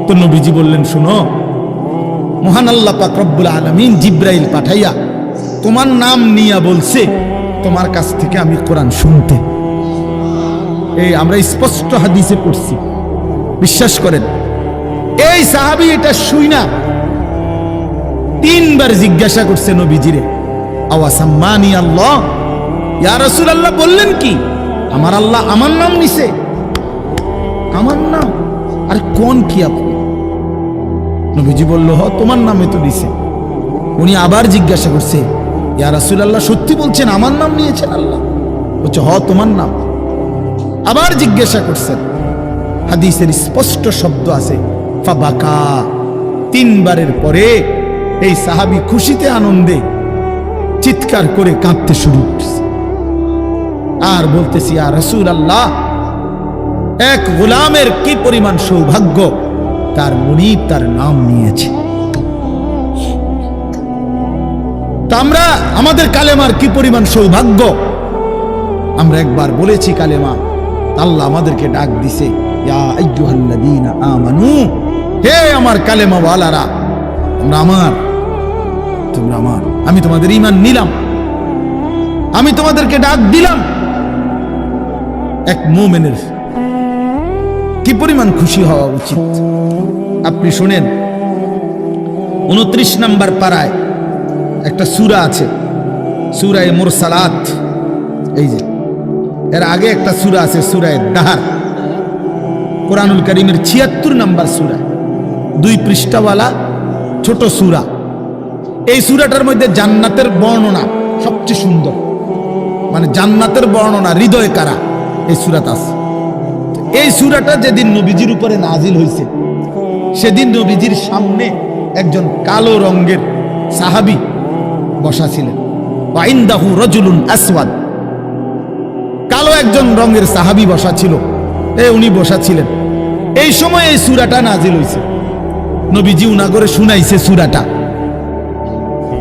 তো নবীজি বললেন, শুনো, মহান আল্লাহ পাক রব্বুল আলামিন জিব্রাইল পাঠাইয়া তোমার নাম নিয়া বলছে তোমার কাছ থেকে আমি কোরআন শুনতে। এই আমরা স্পষ্ট হাদিসে পড়ছি, বিশ্বাস করেন। এই সাহাবী এটা শুই না 3 বার জিজ্ঞাসা করছে নবীজিরে, আওয়াসাম্মানি আল্লাহ, ইয়া রাসূলুল্লাহ বললেন কি আমার আল্লাহ আমার নাম নিছে? আমার নাম? আর কোন কি আপনি? নবীজি বলল, হ তোমার নামে তো নিছে। উনি আবার জিজ্ঞাসা করছে, ইয়া রাসূলুল্লাহ সত্যি বলছেন আমার নাম নিয়েছেন আল্লাহ? বলছে, হ তোমার নাম। আবার জিজ্ঞাসা করছেন, হাদিসের স্পষ্ট শব্দ আছে ফাবাকা। 3 বারের পরে এই সাহাবী খুশিতে আনন্দে চিৎকার করে কাঁদতে শুরু করছে আর বলতেছি, ইয়া রাসূলুল্লাহ, এক গোলামের কি পরিমাণ সৌভাগ্য, তার মুনিব তার নাম নিয়েছে। তা আমরা আমাদের কালেমার কি পরিমাণ সৌভাগ্য, আমরা একবার বলেছি কালেমা, আল্লাহ আমাদেরকে ডাক দিছে, ইয়া আইয়ুহাল্লাযীনা আমানু, হে আমার কালেমা ওয়ালারা, তোমরা আমার, তোমরা আমার, আমি তোমাদের ঈমান নিলাম, আমি তোমাদেরকে ডাক দিলাম। এক মুমিনের কি পরিমাণ খুশি হওয়া উচিত আপনি শুনেন। 29 নম্বর পারায় একটা সূরা আছে, সূরা মুরসালাত। এই যে এর আগে একটা সূরা আছে, সূরা দাহার, কোরআনুল কারীমের 76 নম্বর সূরা, 2 পৃষ্ঠাওয়ালা ছোট সূরা। এই সূরাটার মধ্যে জান্নাতের বর্ণনা সবচেয়ে সুন্দর, মানে জান্নাতের বর্ণনা হৃদয় কারা এই সূরাতে আছে। এই সূরাটা যেদিন নবীজির উপরে নাজিল হয়েছে, সেদিন নবীজির সামনে একজন কালো রঙের সাহাবী বসা ছিলেন। ওয়া ইনদাহু রাজুলুন আসওয়াদ, কালো একজন রঙের সাহাবী বসা ছিল, উনি বসা ছিলেন। এই সময় এই সূরাটা নাজিল হয়েছে, নবীজি উনাগরে শুনাইছে সূরাটা।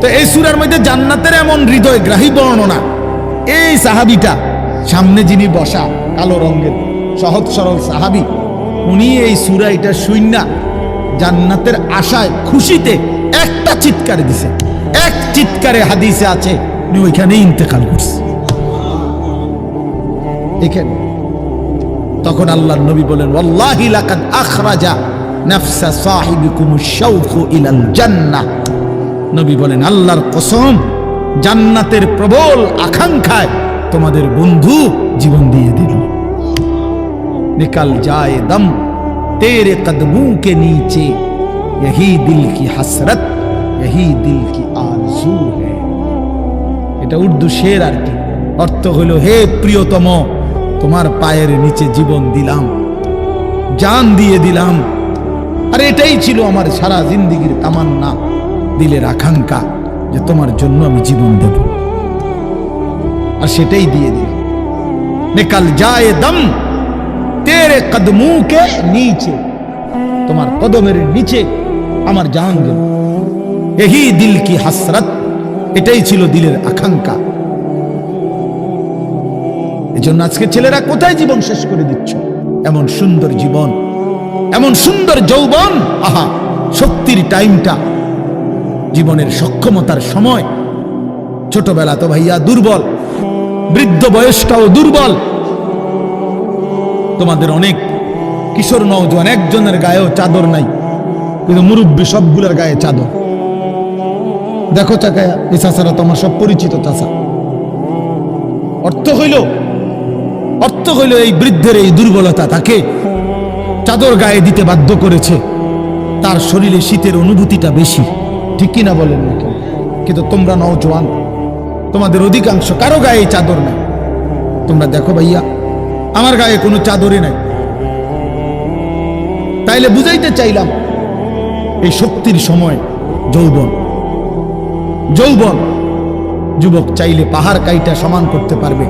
তো এই সূরার মধ্যে জান্নাতের এমন হৃদয়গ্রাহী বর্ণনা। এই সাহাবীটা সামনে যিনি বসা কালো রঙের সহজ সরল সাহাবী, উনি এই সূরা এটা শুইনা জান্নাতের আশায় খুশিতে একটা চিৎকার দিছে, এক চিৎকারে হাদিসে আছে উনি ওইখানে ইন্তেকাল করছে। এখানে তখন আল্লাহর নবী বলেন, ওয়াল্লাহি লাকাদ আখরাজা নাফসা সাহিবিকুমুশ শাওকু ইলাল জান্নাহ। নবী বলেন, আল্লাহর কসম, জান্নাতের প্রবল আকাঙ্ক্ষায় তোমাদের বন্ধু জীবন দিয়ে দিল। निकल जाए दम तेरे कदमों के नीचे, यही दिल की हसरत, यही दिल की आरज़ू है। এটা উর্দু শের আর কি, অর্থ হলো, হে প্রিয়তম, তোমার পায়ের নিচে জীবন দিলাম, জান দিয়ে দিলাম। আর এটাই ছিল আমার সারা জিন্দেগীর তামান্না, দিলের আকাঙ্ক্ষা, যে তোমার জন্য আমি জীবন দেব। আর সেটাই দিয়ে দিলাম। নিকল যায় দম তেরে কদমু কে নিচে, তোমার কদমের নিচে আমার জান গেল। यही दिल की हसरत, এটাই ছিল দিলের আকাঙ্ক্ষা। এজন্য আজকে ছেলেরা কোথায় জীবন শেষ করে দিচ্ছ? এমন সুন্দর জীবন, এমন সুন্দর যৌবন, আহা, শক্তির টাইমটা, জীবনের সক্ষমতার সময়। ছোটবেলা তো ভাইয়া দুর্বল, বৃদ্ধ বয়সটাও দুর্বল। তোমাদের অনেক কিশোর নওজোয়ান একজনের গায়েও চাদর নাই, কিন্তু মুরব্বী সবগুলোর গায়ে চাদর। দেখো চাকায়া, এই চাচারা তোমার সব পরিচিত চাচা। অর্থ হইল এই বৃদ্ধের এই দুর্বলতা তাকে চাদর গায়ে দিতে বাধ্য করেছে। তার শরীরে শীতের অনুভূতিটা বেশি, ঠিক কিনা বলেন না কেন? কিন্তু তোমরা নওজোয়ান, তোমাদের অধিকাংশ কারো গায়ে চাদর নাই। তোমরা দেখো ভাইয়া, আমার গায়ে কোনো চাদরই নাই। তাইলে বুঝাইতে চাইলাম, এই শক্তির সময় যৌবন। যুবক চাইলে পাহাড় কাইটা সমান করতে পারবে।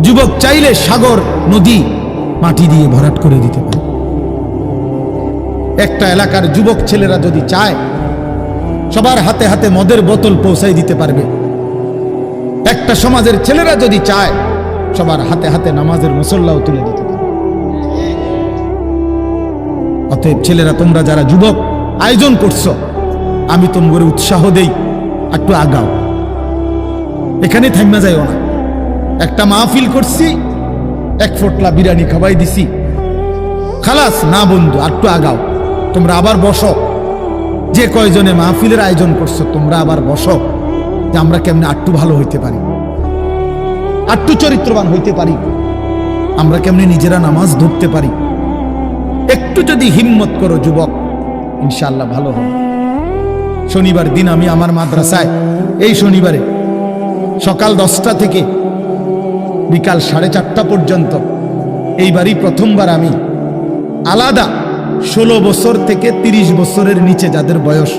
যুবক চাইলে সাগর নদী মাটি দিয়ে ভরাট করে দিতে পারে। একটা এলাকার যুবক ছেলেরা যদি চায়, সবার হাতে হাতে মদের বোতল পৌঁছাই দিতে পারবে। একটা সমাজের ছেলেরা যদি চায়, সবার হাতে হাতে নামাজের মুসল্লাও তুলে দিতে পারবে। অতএব ছেলেরা, তোমরা যারা যুবক আয়োজন করছো, আমি তোমাদের উৎসাহ দেই, একটু আগাও। এখানে থাইমা যাইও না। একটা মাহফিল করছি, এক ফোটলা বিরিয়ানি খাওয়াই দিছি, খালাস না বন্ধু, একটু আগাও। তোমরা আবার বসো, যে কয়জনে মাহফিলের আয়োজন করছো, তোমরা আবার বসো যে আমরা কেমনে আটটু ভালো হইতে পারি, আটটু চরিত্রবান হইতে পারি, আমরা কেমনে নিজেরা নামাজ ধরতে পারি। একটু যদি হিম্মত করো যুবক, ইনশাআল্লাহ ভালো হবে। শনিবার দিন আমি আমার মাদ্রাসায়, এই শনিবারে সকাল 10টা থেকে বিকাল 4:30 পর্যন্ত, এইবারই প্রথমবার আমি আলাদা 16 বছর থেকে 30 বছরের নিচে যাদের বয়স,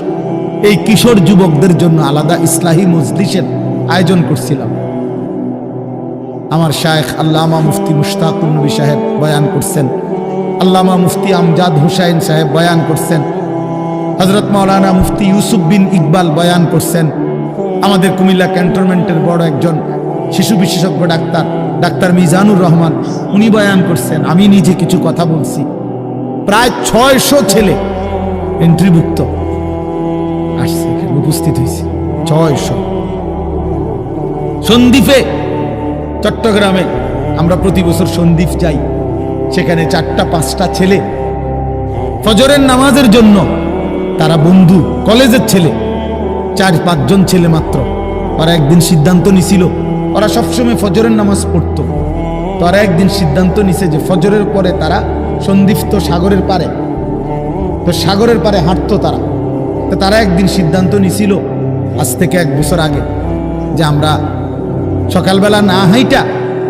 এই কিশোর যুবকদের জন্য আলাদা ইসলাহি মজলিসের আয়োজন করছিলাম। আমার শায়েখ আল্লামা মুফতি মুশতাকুর নবী সাহেব বয়ান করছেন, আল্লামা মুফতি আমজাদ হুসাইন সাহেব বয়ান করছেন, হযরত মাওলানা মুফতি ইউসুফ বিন ইকবাল বয়ান করছেন, আমাদের কুমিল্লা ক্যান্টনমেন্টের বড় একজন শিশু বিশেষজ্ঞ ডাক্তার মিজানুর রহমান, উনি বয়ান করছেন, আমি নিজে কিছু কথা বলছি। প্রায় 600 ছেলে এন্ট্রিভুক্ত আসছে, উপস্থিত হয়েছে 600। সন্দ্বীপে, চট্টগ্রামে আমরা প্রতি বছর সন্দ্বীপ যাই, সেখানে 4টা-5টা ছেলে ফজরের নামাজের জন্য, তারা বন্ধু, কলেজের ছেলে, 4-5 জন ছেলে মাত্র। ওরা একদিন সিদ্ধান্ত নিছিল, ওরা সবসময় ফজরের নামাজ পড়তো, তো ওরা একদিন সিদ্ধান্ত নিছে যে ফজরের পরে তারা সন্দ্বীপ তো সাগরের পারে, তো সাগরের পারে হাঁটতো তারা। তো তারা একদিন সিদ্ধান্ত নিছিল আজ থেকে 1 বছর আগে, যে আমরা সকালবেলা না হাইটা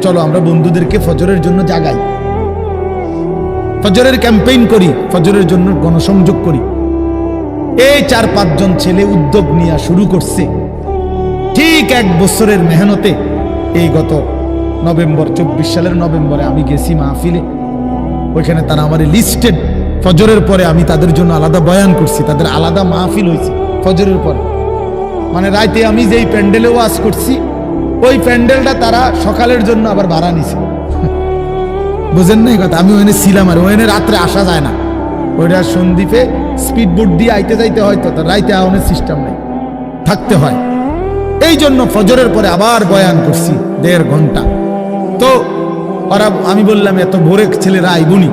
চলো আমরা বন্ধুদেরকে ফজরের জন্য জাগাই, ফজরের ক্যাম্পেইন করি, ফজরের জন্য গণসংযোগ করি। এই 4-5 জন ছেলে উদ্যোগ নিয়ে শুরু করছে। ঠিক 1 বছরের মেহনতে এই গত নভেম্বর, 24 সালের নভেম্বরে আমি গেছি মাহফিলে, ওইখানে তারা আমার লিস্টেড। ফজরের পরে আমি তাদের জন্য আলাদা বয়ান করছি, তাদের আলাদা মাহফিল হয়েছে ফজরের পরে। মানে রাতে আমি যেই প্যান্ডেলে ওয়াজ করছি, ওই প্যান্ডেলটা তারা সকালের জন্য আবার ভাড়া নিছে। বুঝেন না এই কথা? আমি ওখানে ছিলাম, আর ওখানে রাত্রে আসা যায় না, ওইটা সন্দ্বীপে স্পিড বোট দিয়ে আইতে যাইতে হয়, তো রাইতে আওয়ানোর সিস্টেম নেই, থাকতে হয়। এই জন্য ফজরের পরে আবার বয়ান করছি 1.5 ঘন্টা। তো ওরা, আমি বললাম এত ভোরে ছেলেরা আইবুনি,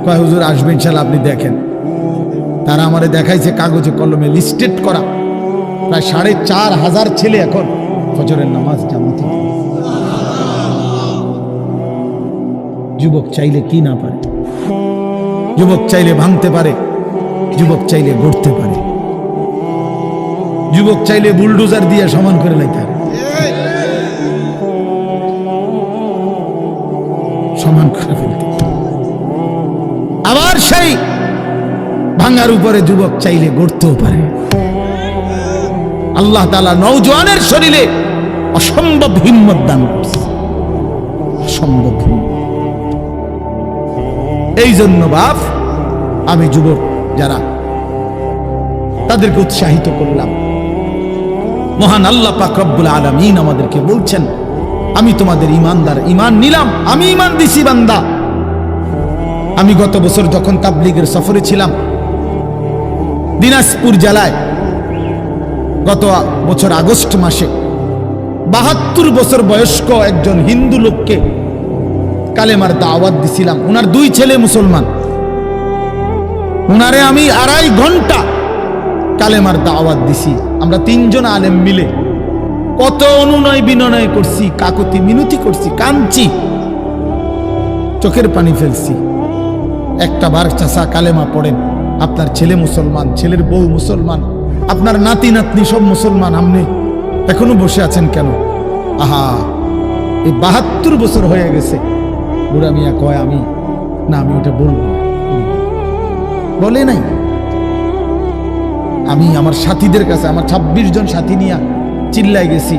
কয় হুজুর আসবে ইনশাল্লাহ, আপনি দেখেন। তারা আমারে দেখাইছে কাগজে কলমে লিস্টেড করা প্রায় 4,500 ছেলে এখন ফজরের নামাজ জামাতে। যুবক চাইলে কি না পারে, যুবক চাইলে ভাঙতে পারে, যুবক চাইলে গড়তে পারে, যুবক চাইলে বুলডোজার দিয়ে সমান করে লাইতে পারে, সমান করে ফেলতে। আবার সেই ভাঙার উপরে যুবক চাইলে গড়তেও পারে। আল্লাহ তাআলা নওজোয়ানের শরীরে অসম্ভব হিম্মত দান করছে, অসম্ভব হিম্মত। এই জন্য বাপ, আমি যুবক যারা, তাদেরকে উৎসাহিত করলাম। মহান আল্লাহ পাক রব্বুল আলামিন আমাদেরকে বলছেন, আমি তোমাদের ইমানদার, ইমান নিলাম, আমি ইমান দিছি বান্দা। আমি গত বছর যখন তাবলীগের সফরে ছিলাম দিনাজপুর জেলায়, গত বছর আগস্ট মাসে 72 বছর বয়স্ক একজন হিন্দু লোককে কালেমার দাওয়াত দিছিলাম। ওনার 2 ছেলে মুসলমান। ওনারে আমি 2.5 ঘন্টা কালেমার দাওয়াত দিছি। আমরা 3 জন আলেম মিলে কত অনুনয় বিনয় করছি, কাকুতি মিনতি করছি, কাঁদছি, চোখের পানি ফেলছি। একটা বার চাচা কালেমা পড়েন, আপনার ছেলে মুসলমান, ছেলের বউ মুসলমান, আপনার নাতি নাতনি সব মুসলমান, আপনি এখনো বসে আছেন কেন? আহা, এই 72 বছর হয়ে গেছে। বুড়া মিয়া কয় আমি ওটা বলবো না। বলে নাই। আমি আমার সাথীদের কাছে, আমার 26 জন সাথী নিয়ে চিল্লায় গেছি।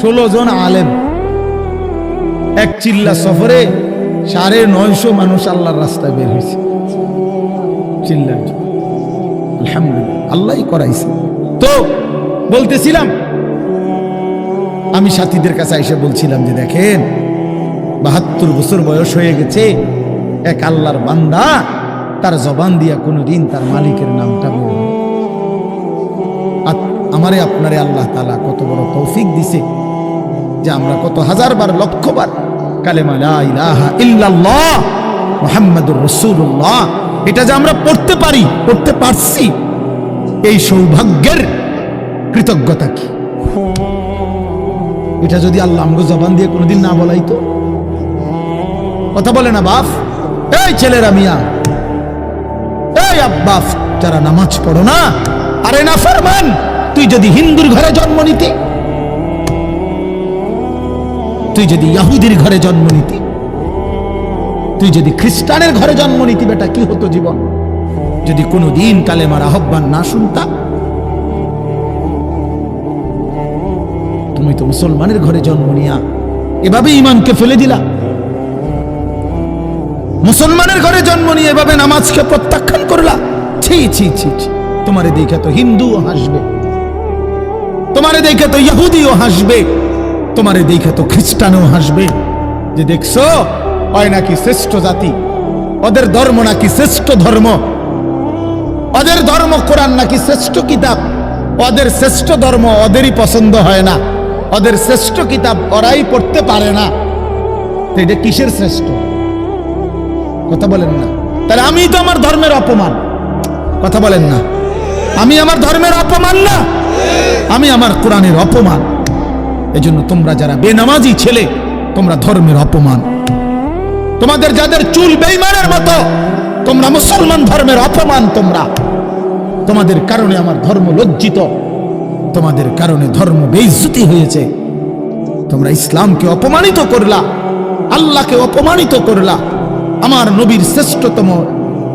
16 জন আলেম, এক চিল্লা সফরে 950 মানুষ আল্লাহর রাস্তায় বের হয়েছে চিল্লার জন্য। আলহামদুলিল্লাহ, আল্লাহই করাইছে। তো বলতেছিলাম, আমি সাথীদের কাছে এসে বলছিলাম যে দেখেন, 72 বছর বয়স হয়ে গেছে, এক আল্লাহর বান্দা তার জবান দিয়া কোনোদিন তার মালিকের নামটা বলবে। আমারে আপনারে আল্লাহ তাআলা কত বড় তৌফিক দিছে যে আমরা কত হাজারবার, লক্ষবার কালেমা লা ইলাহা ইল্লাল্লাহ মুহাম্মাদুর রাসূলুল্লাহ এটা যে আমরা পড়তে পারি, পড়তে পারছি, এই সৌভাগ্যের কৃতজ্ঞতা কি? এটা যদি আল্লাহ আমগো জবান দিয়ে কোনোদিন না বলাইতো। কথা বলে না বাপ, এই ছেলেরা মিয়া, এই আব্বাস যারা নামাজ পড়ো না, আরে না ফরমান, তুই যদি হিন্দুর ঘরে জন্ম নিতি, তুই যদি ইহুদির ঘরে জন্ম নিতি, তুই যদি খ্রিস্টানের ঘরে জন্ম নিতি, বেটা কি হতো জীবন যদি কোনোদিন কালেমার আহ্বান না শুনতা? তুমি তো মুসলমানের ঘরে জন্ম নিয়া এভাবে ইমানকে ফেলে দিলা। মুসলমানের ঘরে জন্ম নিয়ে এভাবে নামাজকে প্রত্যাখ্যান করলা। ছি ছি ছি ছি, তোমারে দেখে তো হিন্দুও হাসবে, তোমারে দেখে তো ইহুদিও হাসবে, তোমারে দেখে তো খ্রিস্টানও হাসবে, যে দেখছো হয় নাকি শ্রেষ্ঠ জাতি, ওদের ধর্ম নাকি শ্রেষ্ঠ ধর্ম, ওদের ধর্ম কোরআন নাকি শ্রেষ্ঠ কিতাব, ওদের শ্রেষ্ঠ ধর্ম ওদেরই পছন্দ হয় না, ওদের শ্রেষ্ঠ কিতাব ওরাই পড়তে পারে না। তো এটা কিসের শ্রেষ্ঠ? কথা বলেন না। তাহলে আমি তো আমার ধর্মের অপমান। কথা বলেন না, আমি আমার ধর্মের অপমান না, আমি আমার কোরআনের অপমান। এজন্য তোমরা যারা বেনামাজি ছেলে, তোমরা ধর্মের অপমান। তোমাদের যাদের চুল বেঈমানের মতো, তোমরা মুসলমান ধর্মের অপমান। তোমাদের কারণে আমার ধর্ম লজ্জিত, তোমাদের কারণে ধর্ম বেইজ্জতি হয়েছে। তোমরা ইসলামকে অপমানিত করলা, আল্লাহকে অপমানিত করলা, আমার নবীর শ্রেষ্ঠতম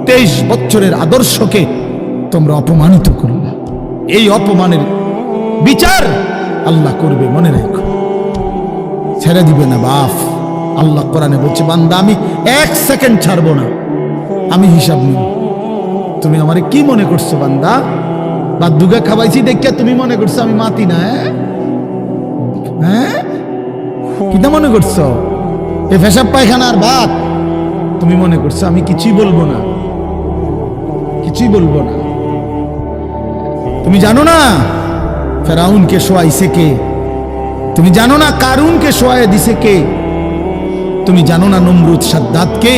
23 বছরের আদর্শকে তোমরা অপমানিত করলা। এই অপমানের বিচার আল্লাহ করবে, মনে রাখো, ছেড়ে দিবে না বাপ। আল্লাহ কোরআনে বলছে, বান্দা আমি 1 সেকেন্ড ছাড়বো না, আমি হিসাব নিব। তুমি আমারে কি মনে করছো বান্দা? বাদ দুগা খাওয়াইছি দেখিয়া তুমি মনে করছো আমি মাতি না? হ্যাঁ, কিটা মনে করছো? এ পেশাব পায়খানার ভাত তুমি মনে করছো আমি কিছুই বলবো না, কিছুই বলবো না। তুমি জানো না ফেরাউনকে শোয়াইছে কে? তুমি জানো না কারুনকে শোয়ায় দিছে কে? তুমি জানো না নমরুদ সাদ্দাতকে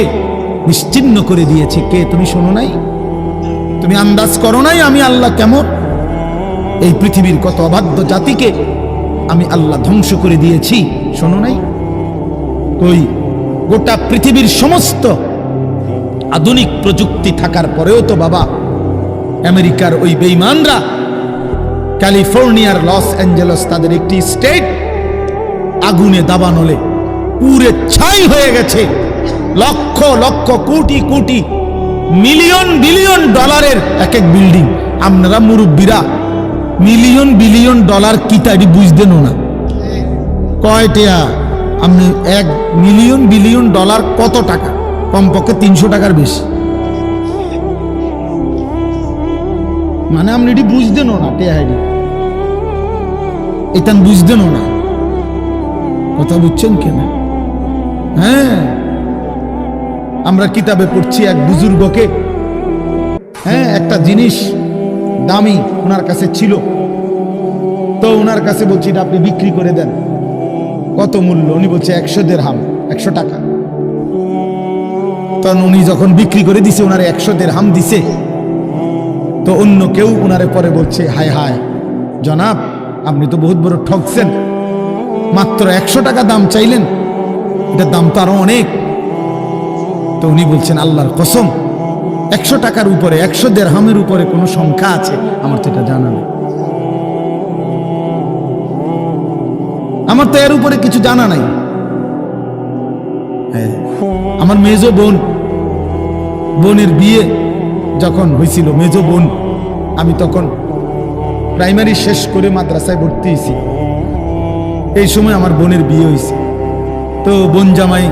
নিশ্চিহ্ন করে দিয়েছে কে? তুমি শোনো নাই? তুমি আন্দাজ করো নাই আমি আল্লাহ কেমন? এই পৃথিবীর কত অবাধ্য জাতিকে আমি আল্লাহ ধ্বংস করে দিয়েছি, শোনো নাই? ওই গোটা পৃথিবীর সমস্ত আধুনিক প্রযুক্তি থাকার পরেও তো বাবা আমেরিকার ওই বেঈমানরা, ক্যালিফোর্নিয়ার লস অ্যাঞ্জেলস তাদের একটি স্টেট আগুনে দাবানলে পুরে ছাই হয়ে গেছে। লক্ষ লক্ষ কোটি কোটি মিলিয়ন বিলিয়ন ডলারের এক এক বিল্ডিং। আপনারা মুরব্বীরা মিলিয়ন বিলিয়ন ডলার কি তাই বুঝতেন না? কয়টা? আপনি 1 মিলিয়ন বিলিয়ন ডলার কত টাকা? কমপক্ষে 300 টাকার বেশি। মানে আপনি এটি বুঝতেন না, টেহাইডি এটা বুঝতেন না। কথা বুঝছেন কেন? হ্যাঁ, আমরা কিতাবে পড়ছি এক বুজুর্গকে, হ্যাঁ, একটা জিনিস দামি ওনার কাছে ছিল, তো ওনার কাছে বলছি এটা আপনি বিক্রি করে দেন। কত মূল্য? উনি বলছে 100 দিরহাম, 100 টাকা। তখন উনি যখন বিক্রি করে দিছে, ওনার 100 দিরহাম দিছে। তো অন্য কেউ উনারে পরে বলছে, হায় হায় জনাব, আপনি তো বহুত বড় ঠকছেন, মাত্র 100 টাকা দাম চাইলেন, এটার দাম তো আরো অনেক। তো উনি বলছেন, আল্লাহর কসম, 100 টাকার উপরে, 100 দিরহামের উপরে কোনো সংখ্যা আছে আমার তো এটা জানা নেই, আমার তো এর উপরে কিছু জানা নাই। আমার মেজো বোনের বিয়ে যখন হয়েছিল, মেজো বোন, আমি তখন প্রাইমারি শেষ করে মাদ্রাসায় ভর্তি হয়েছি, এই সময় আমার বোনের বিয়ে হয়েছে। তো বোন জামাই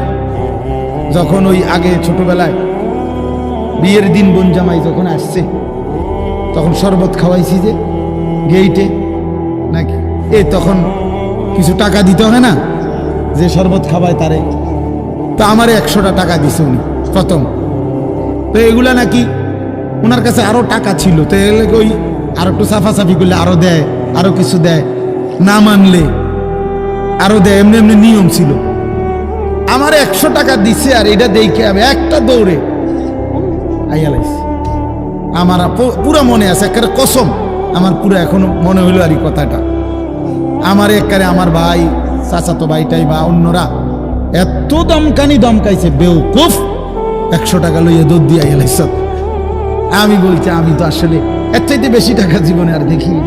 যখন ওই আগে ছোটবেলায় বিয়ের দিন বোন জামাই যখন আসছে, তখন শরবত খাওয়াইছি যে গেইটে নাকি, তখন কিছু টাকা দিতে হয় না, যে শরবত খাওয়ায় তারে। তো আমারে 100টা টাকা দিছে উনি প্রথম। তো এগুলা নাকি ওনার কাছে আরো টাকা ছিল, তো ওই আরো একটু সাফাসাফি করলে আরো দেয়, আরো কিছু দেয়, না মানলে আরো দেয়, এমনি এমনি নিয়ম ছিল। আমার 100 টাকা দিছে, আর এটা দেখে আমি একটা দৌড়ে আইয়ালাইছি। আমার পুরো মনে আছে, একটা কসম, আমার পুরো এখনো মনে হইলো আর এই কথাটা। আমার একারে আমার ভাই, চাচাতো ভাইটাই বা অন্যরা এত দমকাইছে, বেউকুফ, 100 টাকা লইয়া দৌড় দিয়ে আইয়ালাইছ। আমি বলছি, আমি তো আসলে এর চাইতে বেশি টাকা জীবনে আর দেখিনি।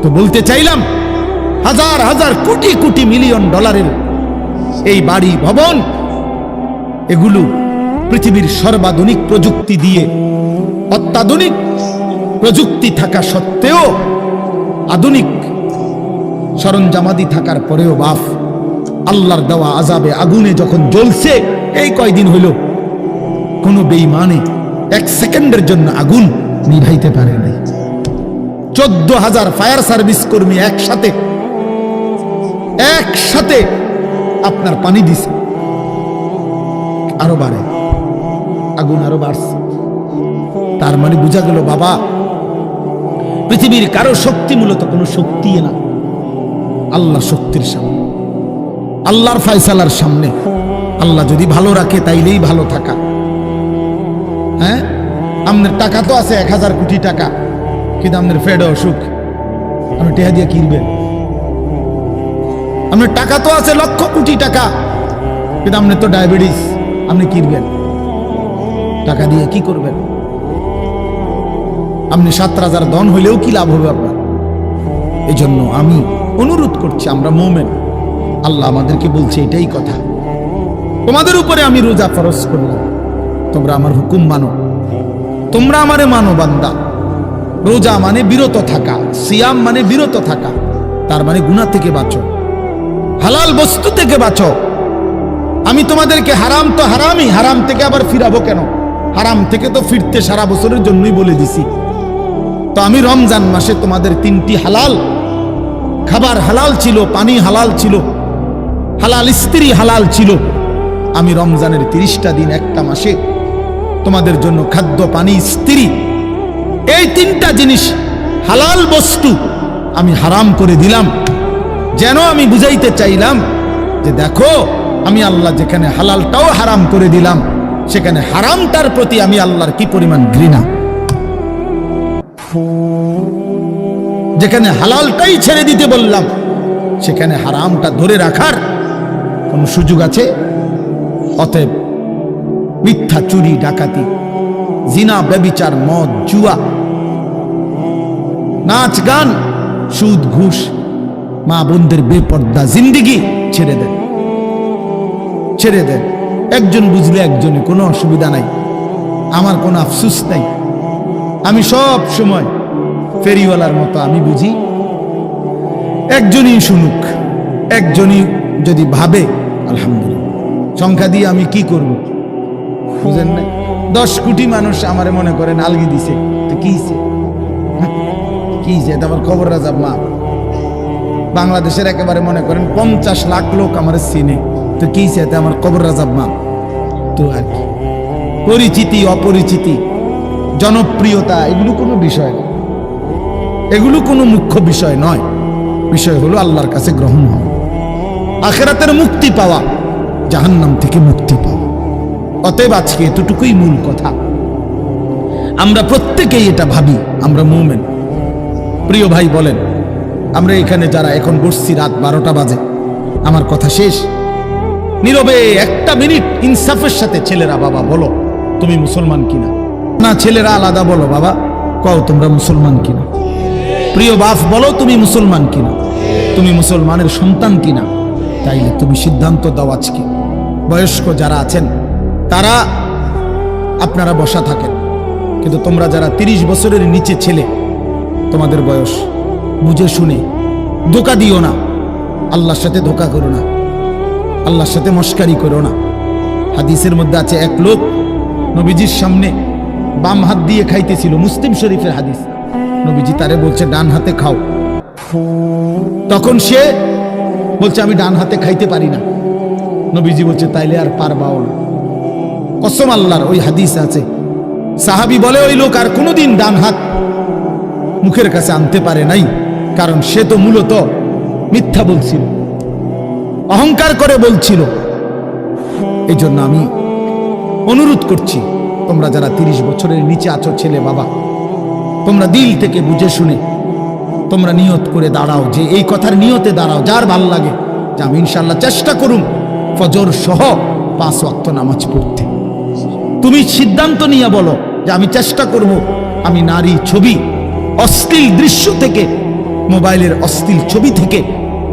তো বলতে চাইলাম, হাজার হাজার কোটি কোটি মিলিয়ন ডলারের এই বাড়ি ভবন, এগুলো পৃথিবীর সর্বাধুনিক প্রযুক্তি দিয়ে, অত্যাধুনিক প্রযুক্তি থাকা সত্ত্বেও, আধুনিক সরঞ্জামাদি থাকার পরেও বাপ আল্লাহর দেওয়া আযাবে আগুনে যখন জ্বলছে, এই কয়দিন হইল কোনো বেঈমানে 1 সেকেন্ডের জন্য আগুন নিভাইতে পারে নাই। 14,000 ফায়ার সার্ভিস কর্মী একসাথে আপনার পানি দিছে, আরো বাড়ে, আগুন আরো বাড়ছে। তার মানে বোঝা গেল বাবা, পৃথিবীর কারো শক্তি মূলত কোনো শক্তি না, আল্লাহ শক্তির সামনে, আল্লাহর ফয়সালার সামনে। আল্লাহ যদি ভালো রাখে তাইলেই ভালো থাকা। হ্যাঁ, আপনার টাকা তো আছে 1000 কোটি টাকা, কিন্তু আপনার ফেড অসুখ, আপনি টেহা দিয়ে কিনবেন। আপনার টাকা তো আছে লক্ষ কোটি টাকা, কিন্তু আপনার তো ডায়াবেটিস, আপনি কিনবেন টাকা দিয়ে কি করবেন? আপনি 7,000 ধন হইলেও কি লাভ হবে আপনার? এই জন্য আমি অনুরোধ করছি, আমরা মুমিন, আল্লাহ আমাদেরকে বলছে এটাই কথা, তোমাদের উপরে আমি রোজা ফরজ করলাম, তোমরা আমার হুকুম মানো, তোমরা আমারে মানো বান্দা। রোজা মানে বিরত থাকা, সিয়াম মানে বিরত থাকা, তার মানে গুনাহ থেকে বাঁচো, হালাল বস্তু থেকে বাঁচো। আমি তোমাদেরকে হারাম তো হারামই, হারাম থেকে আবার ফিরাবো কেন? হারাম থেকে তো ফিরতে সারা বছরের জন্যই বলে দিছি। তো আমি রমজান মাসে তোমাদের 3টি হালাল খাবার হালাল ছিল, পানি হালাল ছিল, হালাল স্ত্রী হালাল ছিল। আমি রমজানের 30টা দিন, একটা মাসে তোমাদের জন্য খাদ্য, পানি, স্ত্রী, এই 3টা জিনিস হালাল বস্তু আমি হারাম করে দিলাম। যেন আমি বুঝাইতে চাইলাম যে দেখো, আমি আল্লাহ যেখানে হালালটাও হারাম করে দিলাম, সেখানে হারামটার প্রতি আমি আল্লাহর কি পরিমাণ ঘৃণা। যেখানে হালালটাই ছেড়ে দিতে বললাম, সেখানে হারামটা ধরে রাখার কোন সুযোগ আছে? অতএব মিথ্যা, চুরি, ডাকাতি, জিনা, ব্যভিচার, মদ, জুয়া, নাচ, গান, সুদ, ঘুষ, মা বোনদের বেপর্দা জিন্দেগি ছেড়ে দেন, ছেড়ে দেন। একজন বুঝলে একজনে, কোনো অসুবিধা নাই, আমার কোনো আফসোস নাই। আমি সব সময় ফেরিওয়ালার মতো আমি বুঝি, একজনই শুনুক, একজনই যদি ভাবে আলহামদুলিল্লাহ। সংখ্যা দিয়ে আমি কি করব বুঝেন না? 10 কোটি মানুষ আমারে মনে করেন আলগি দিছে, তো কি এটা আমার খবর রাজাব মা। বাংলাদেশের একেবারে মনে করেন 50 লাখ লোক আমার চিনে, তো কি এতে আমার কবর রাজাব মা। তো আর কি, পরিচিতি, অপরিচিতি, জনপ্রিয়তা, এগুলো কোনো বিষয় না, এগুলো কোনো মুখ্য বিষয় নয়। বিষয় হলো আল্লাহর কাছে গ্রহণ হওয়া, আখিরাতের মুক্তি পাওয়া, জাহান্নাম থেকে মুক্তি পাওয়া। অতএব আজকে এতটুকুই মূল কথা, আমরা প্রত্যেকেই এটা ভাবি আমরা মুমিন। প্রিয় ভাই বলেন, আমরা এখানে যারা এখন বসছি রাত 12টা বাজে, আমার কথা শেষ, নীরবে একটা মিনিট ইনসাফের সাথে ছেলেরা বাবা বলো তুমি মুসলমান কিনা, না ছেলেরা আলাদা বলো বাবা কও তোমরা মুসলমান কিনা, প্রিয় বাপ বলো তুমি মুসলমান কিনা, তুমি মুসলমানের সন্তান কিনা, তাইলে তুমি সিদ্ধান্ত দাও আজকে। বয়স্ক যারা আছেন তারা আপনারা বসা থাকেন, কিন্তু তোমরা যারা 30 বছরের নিচে ছেলে, তোমাদের বয়স, বুঝে শুনে ধোঁকা দিও না, আল্লাহর সাথে ধোঁকা করো না, আল্লাহর সাথে মস্কারি করো না। হাদিসের মধ্যে আছে এক লোক নবীজির সামনে বাম হাত দিয়ে খাইতেছিল, মুসলিম শরীফের হাদিস, নবীজি তারে বলছে ডান হাতে খাও, তখন সে বলছে আমি ডান হাতে খাইতে পারি না, নবীজি বলছে তাইলে আর পারবাও না। কসম আল্লাহর, ওই হাদিস আছে, সাহাবী বলে ওই লোক আর কোনোদিন ডান হাত মুখের কাছে আনতে পারে নাই, কারণ সে তো মূলত মিথ্যা বলছিল, অহংকার করে বলছিল। এই জন্য আমি অনুরোধ করছি, তোমরা যারা 30 বছরের নিচে আছো ছেলে বাবা, তোমরা দিল থেকে বুঝে শুনে তোমরা নিয়ত করে দাঁড়াও, যে এই কথার নিয়তে দাঁড়াও, যার ভাল লাগে যে আমি ইনশাল্লাহ চেষ্টা করুম ফজর সহ 5 ওয়াক্ত নামাজ পড়তে। তুমি সিদ্ধান্ত নিয়ে বলো যে আমি চেষ্টা করব, আমি নারী ছবি, অশ্লীল দৃশ্য থেকে, মোবাইলের অশ্লীল ছবি থেকে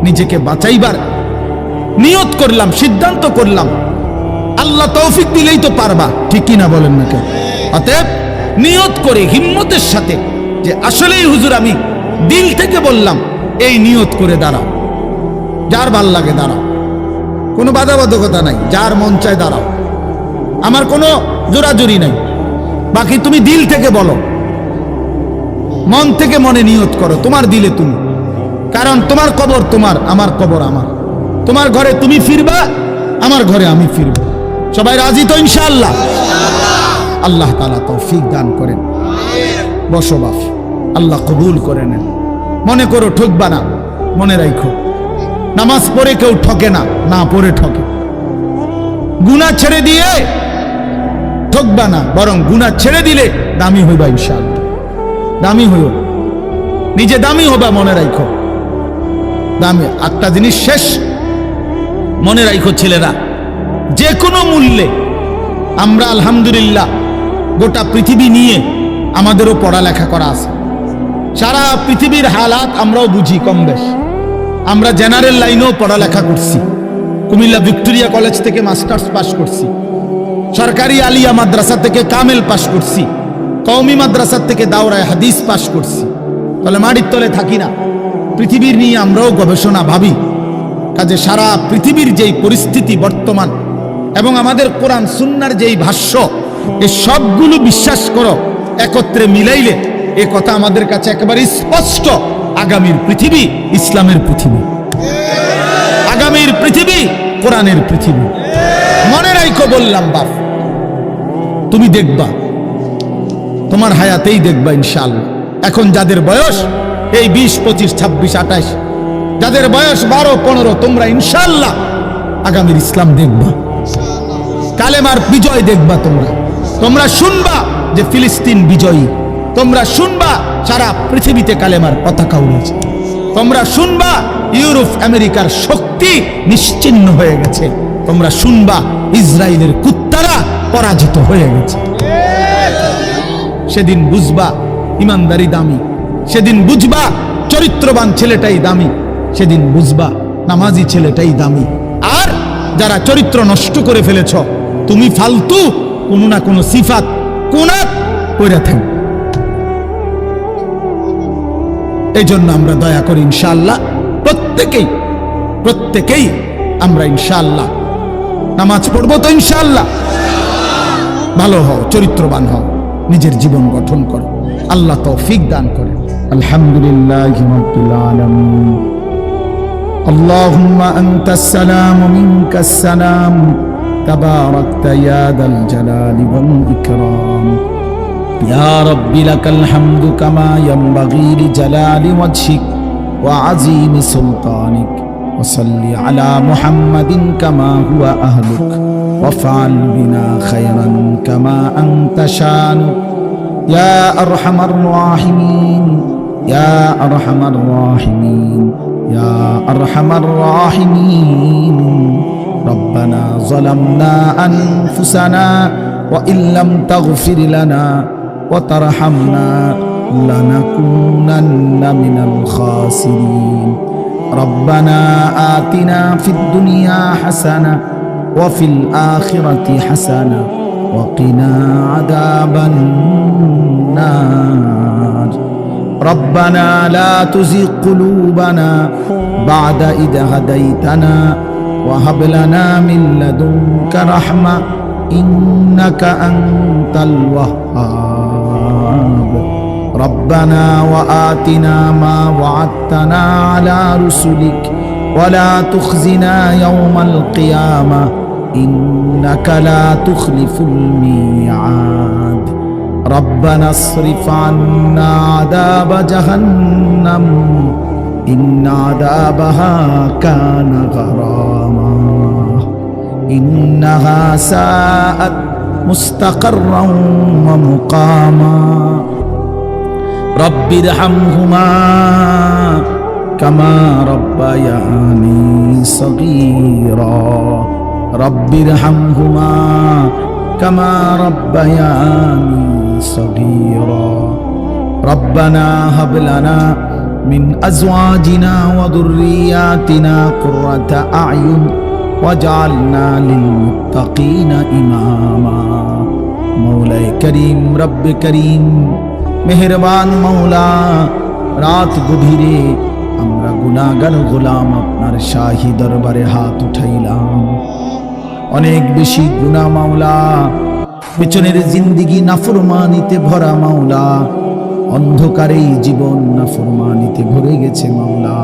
নিজেকে বাঁচাইবার নিয়ত করলাম, সিদ্ধান্ত করলাম। আল্লাহ তৌফিক দিলেই তো পারবা, ঠিক কিনা বলেন না কেন? অতএব নিয়ত করে হিম্মতের সাথে যে আসলেই হুজুর আমি দিল থেকে বললাম, এই নিয়ত করে দাঁড়াও, যার ভাল লাগে দাঁড়াও, কোনো বাধাবাধকতা নাই, যার মন চায় দাঁড়াও, আমার কোনো জোরাজুরি নাই। বাকি তুমি দিল থেকে বলো, মন থেকে মনে নিয়ত করো, তোমার দিলে তুমি, কারণ তোমার কবর তোমার, আমার কবর আমার, তোমার ঘরে তুমি ফিরবা, আমার ঘরে আমি ফিরব। সবাই রাজি তো ইনশাআল্লাহ? আল্লাহ তাআলা তৌফিক দান করেন। বসো বাপ, আল্লাহ কবুল করে নেন। মনে করো ঠকবা না, মনে রাখো নামাজ পড়ে কেউ ঠকে না, না পড়ে ঠকে। গুনাহ ছেড়ে দিয়ে ঠকবা না, বরং গুনাহ ছেড়ে দিলে দামি হইবা ইনশাআল্লাহ। দামি হইও, নিজে দামি হবা, মনে রাখো দামি। একটা জিনিস শেষ মনে রাখো ছেলেরা, যে কোনো মূল্যে আমরা আলহামদুলিল্লাহ গোটা পৃথিবী নিয়ে আমাদেরও পড়ালেখা করা আছে, সারা পৃথিবীর হালাত আমরাও বুঝি কম বেশ। আমরা জেনারেল লাইনেও পড়ালেখা করছি, কুমিল্লা ভিক্টোরিয়া কলেজ থেকে মাস্টার্স পাস করছি, সরকারি আলিয়া মাদ্রাসা থেকে কামেল পাস করছি, কওমি মাদ্রাসা থেকে দাওরায়ে হাদিস পাস করছি। তাহলে মাটির তলে থাকি না, পৃথিবীর নিয়ে আমরাও গবেষণা ভাবি। কাজে সারা পৃথিবীর যেই পরিস্থিতি বর্তমান এবং আমাদের কোরআন সুন্নাহর যেই ভাষ্য, এই সবগুলো বিশ্বাস করো, একত্রে মিলাইলে এ কথা আমাদের কাছে একেবারে স্পষ্ট, আগামীর পৃথিবী ইসলামের পৃথিবী, আগামীর পৃথিবী কোরআনের পৃথিবী। মনে রাখো বললাম বাপ, তুমি দেখবা, তোমার হায়াতেই দেখবা ইনশাআল্লাহ। এখন যাদের বয়স এই 20, 25, 26, 28, যাদের বয়স 12, 15, তোমরা ইনশাআল্লাহ আগামীর ইসলাম দেখবা, কালেমার বিজয় দেখবা। তোমরা শুনবা যে ফিলিস্তিন বিজয়ী, তোমরা শুনবা সারা পৃথিবীতে কালেমার পতাকা উড়েছে, তোমরা শুনবা ইউরোপ আমেরিকার শক্তি নিশ্চিহ্ন হয়ে গেছে, তোমরা শুনবা ইসরায়েলের কুত্তারা পরাজিত হয়ে গেছে। সেদিন বুঝবা ইমানদারি দামি, সেদিন বুঝবা চরিত্রবান ছেলেটাই দামি, সেদিন বুঝবা নামাজি ছেলেটাই দামি। আর যারা চরিত্র নষ্ট করে ফেলেছ, তুমি ফালতু কোনো না কোনো সিফাত কুনাত কইরা থাকবে। এই জন্য আমরা দয়া করি ইনশাআল্লাহ প্রত্যেকেই আমরা ইনশাআল্লাহ নামাজ পড়বো তো ইনশাআল্লাহ। ভালো হও, চরিত্রবান হও, নিজের জীবন গঠন করো, আল্লাহ তৌফিক দান করেন। আলহামদুলিল্লাহি রাব্বিল আলামিন। আল্লাহুম্মা আনতাস সালাম ওয়া মিনকাস সালাম, তাবারাকতা ইয়া যাল জালালি ওয়াল ইকরাম। ইয়া রাব্বি লাকাল হামদু কামা ইয়ানবাগি লিজালালি ওয়াজহিক ওয়া আযীমি সুলতানিক। ওয়া সাল্লি আলা মুহাম্মাদিন কামা হুয়া আহলুক وافعل بنا خيرا كما أنت شان يا أرحم الراحمين يا أرحم الراحمين يا أرحم الراحمين ربنا ظلمنا أنفسنا وإن لم تغفر لنا وترحمنا لنكونن من الخاسرين ربنا آتنا في الدنيا حسنة وفي الآخرة حسنة وقنا عذاب النار ربنا لا تزغ قلوبنا بعد إذ هديتنا وهب لنا من لدنك رحمة إنك أنت الوهاب ربنا وآتنا ما وعدتنا على رسلك ولا تخزنا يوم القيامة إنك لا تخلف الميعاد ربنا اصرف عنا عذاب جهنم إن عذابها كان غراما إنها ساءت مستقرا ومقاما رب ارحمهما كما ربياني صغيرا رب ارحمهما كما ربياني صغيرا ربنا هب لنا من أزواجنا وذرياتنا قرة أعين واجعلنا للمتقين إماما مولاي كريم رب كريم মেহেরবান মাওলা রাত গভীরে আমরা গুনাহগার গোলাম আপনার শাহী দরবারে হাত উঠাইলাম অনেক বেশি গুনাহ মাওলা পেছনের জিন্দেগি নাফরমানিতে ভরা মাওলা অন্ধকারেই জীবন নাফরমানিতে ভরে গেছে মাওলা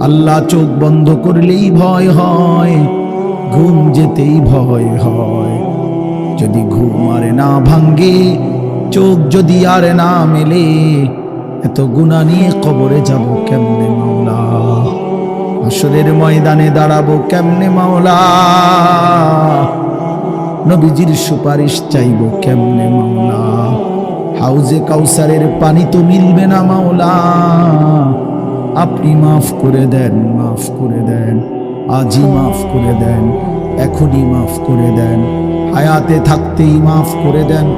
আল্লাহ চোখ বন্ধ করলেই ভয় হয় ঘুম যেতেই ভয় হয় যদি ঘুম আর না ভাঙ্গে চোখ যদি আর না মেলে এত গুনাহ নিয়ে কবরে যাব কেমনে মাওলা হাসরের ময়দানে দাঁড়াবো কেমনে মাওলা নবীজির সুপারিশ চাইবো কেমনে মাওলা হাউজে কাউসারের পানি তো মিলবে না মাওলা আপনি মাফ করে দেন মাফ করে দেন আজই মাফ করে দেন এখনই মাফ করে দেন হায়াতে থাকতেই মাফ করে দেন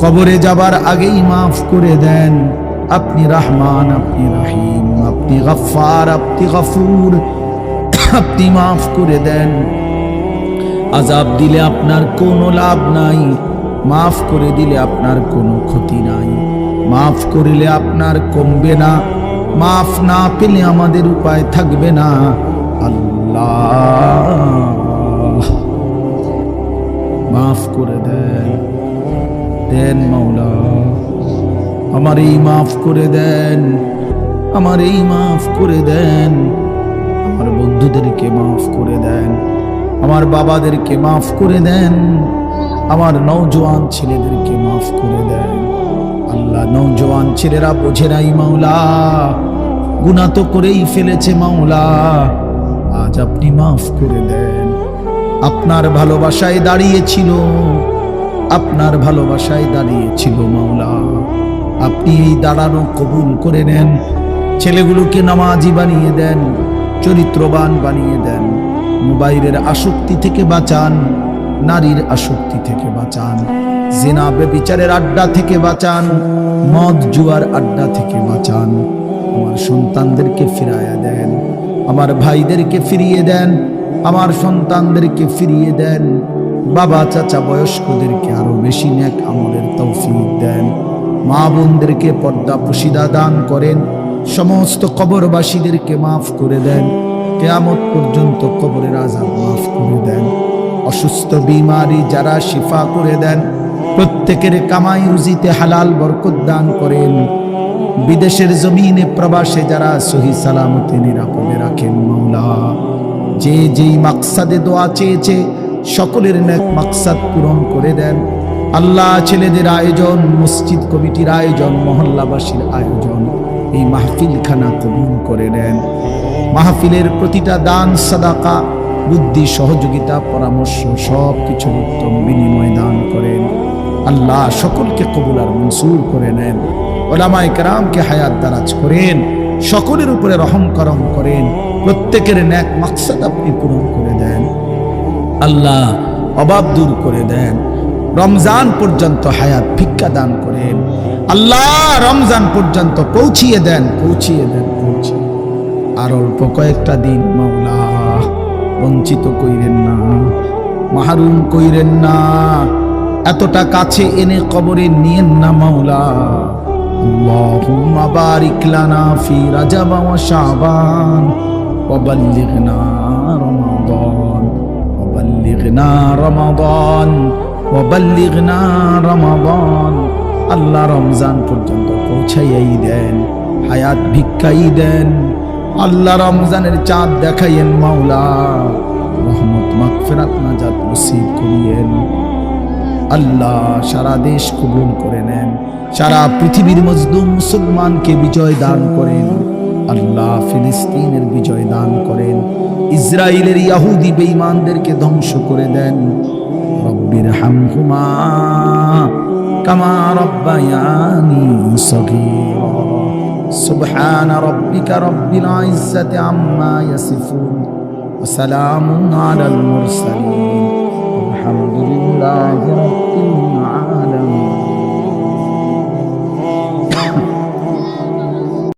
কবরে যাবার আগেই মাফ করে দেন আপনি রহমান আপনি রহিম আপনি গফফার আপনি গফুর আপনি মাফ করে দেন আযাব দিলে আপনার কোনো লাভ নাই মাফ করে দিলে আপনার কোনো ক্ষতি নাই মাফ করিলে আপনার কমবে না মাফ না পেলে আমাদের উপায় থাকবে না আল্লাহ মাফ করে দেন দেন মাওলা আমার এই মাফ করে দেন আমার এই মাফ করে দেন আমার বন্ধুদেরকে মাফ করে দেন আমার বাবাদেরকে মাফ করে দেন আমার নওজোয়ান ছেলেদেরকে মাফ করে দেন আল্লাহ নওজোয়ান ছেলেরা বোঝে নাই মাওলা গুনাহ তো করেই ফেলেছে মাওলা আজ আপনি মাফ করে দেন আপনার ভালোবাসায় দাঁড়িয়েছিল আপনার ভালোবাসায় দাঁড়িয়েছিল মাওলা আপনি এই দাঁড়ানো কবুল করে নেন ছেলেগুলোকে নামাজি বানিয়ে দেন চরিত্রবান বানিয়ে দেন মোবাইলের আসক্তি থেকে বাঁচান নারীর আসক্তি থেকে বাঁচান জিনা ব্যভিচারের আড্ডা থেকে বাঁচান মদ জুয়ার আড্ডা থেকে বাঁচান আমার সন্তানদেরকে ফিরাইয়া দেন আমার ভাইদেরকে ফিরিয়ে দেন আমার সন্তানদেরকে ফিরিয়ে দেন বাবা চাচা বয়স্কদেরকে আরো বেশি নেক আমলের তৌফিক দেন মা বোনদেরকে পর্দা পুশিদা দান করেন সমস্ত কবরবাসীদেরকে মাফ করে দেন কিয়ামত পর্যন্ত কবরের আযাব মাফ করে দেন অসুস্থ বিমারি যারা শিফা করে দেন প্রত্যেকের কামাই রুজিতে হালাল বরকত দান করেন বিদেশের জমিনে প্রবাসে যারা সহি সালামতে নিরাপদে রাখেন মাওলা যে যেই মাকসাদে দোয়া চেয়েছে সকলের নেক মাকসাদ পূরণ করে দেন আল্লাহ ছেলেদের আয়োজন মসজিদ কমিটির আয়োজন মহল্লাবাসীর আয়োজন এই মাহফিলখানা কবুল করে নেন মাহফিলের প্রতিটা দান সাদাকা বুদ্ধি, সহযোগিতা, পরামর্শ সব কিছুর উত্তম বিনিময় দান করেন। আল্লাহ সকলকে কবুল আর মনসুর করে নেন। ওলামায়ে কেরামকে হায়াত দারাজ করেন, সকলের উপরে রহম করম করেন, প্রত্যেকের নেক মাকসাদ আপনি পূরণ করে দেন। আল্লাহ অভাব দূর করে দেন। রমজান পর্যন্ত হায়াত ভিক্ষা দান করেন। আল্লাহ রমজান পর্যন্ত পৌঁছিয়ে দেন, পৌঁছিয়ে দেন, পৌঁছিয়ে। আর অল্প কয়েকটা দিন মাওলা, বঞ্চিত কইরেন না, মাহরুম কইরেন না, এতটা কাছে এনে কবরে নিয়েন না মাওলা। আল্লাহুম্মা বারিক লানা ফি রাজাব ওয়া শাবান ওয়া বাল্লিগনা রমাদান ওয়া বাল্লিগনা রমাদান ওয়া বাল্লিগনা রমাদান। আল্লাহ রমজান পর্যন্ত পৌঁছাইয়াই দেন, হায়াত ভিক্ষাই দেন। আল্লাহ রমজানের চাঁদ দেখাইয়েন মাওলা, রহমত মাগফিরাত নাজাত নসিব করিয়েন। আল্লাহ সারা দেশ কবুল করে নেন, সারা পৃথিবীর মজলুম মুসলমানকে বিজয় দান করেন। আল্লাহ ফিলিস্তিনের বিজয় দান করেন, ইসরায়েলের ইহুদি বেঈমানদেরকে ধ্বংস করে দেন। রব্বির হামহুমা কামা রব্বায়ানি সগীরা। সুবহান রাব্বিকা রব্বিল ইজ্জাতি আম্মা ইয়াসিফুন ওয়া সালামুন আলাল মুরসালিন। আলহামদুলিল্লাহি রাব্বিল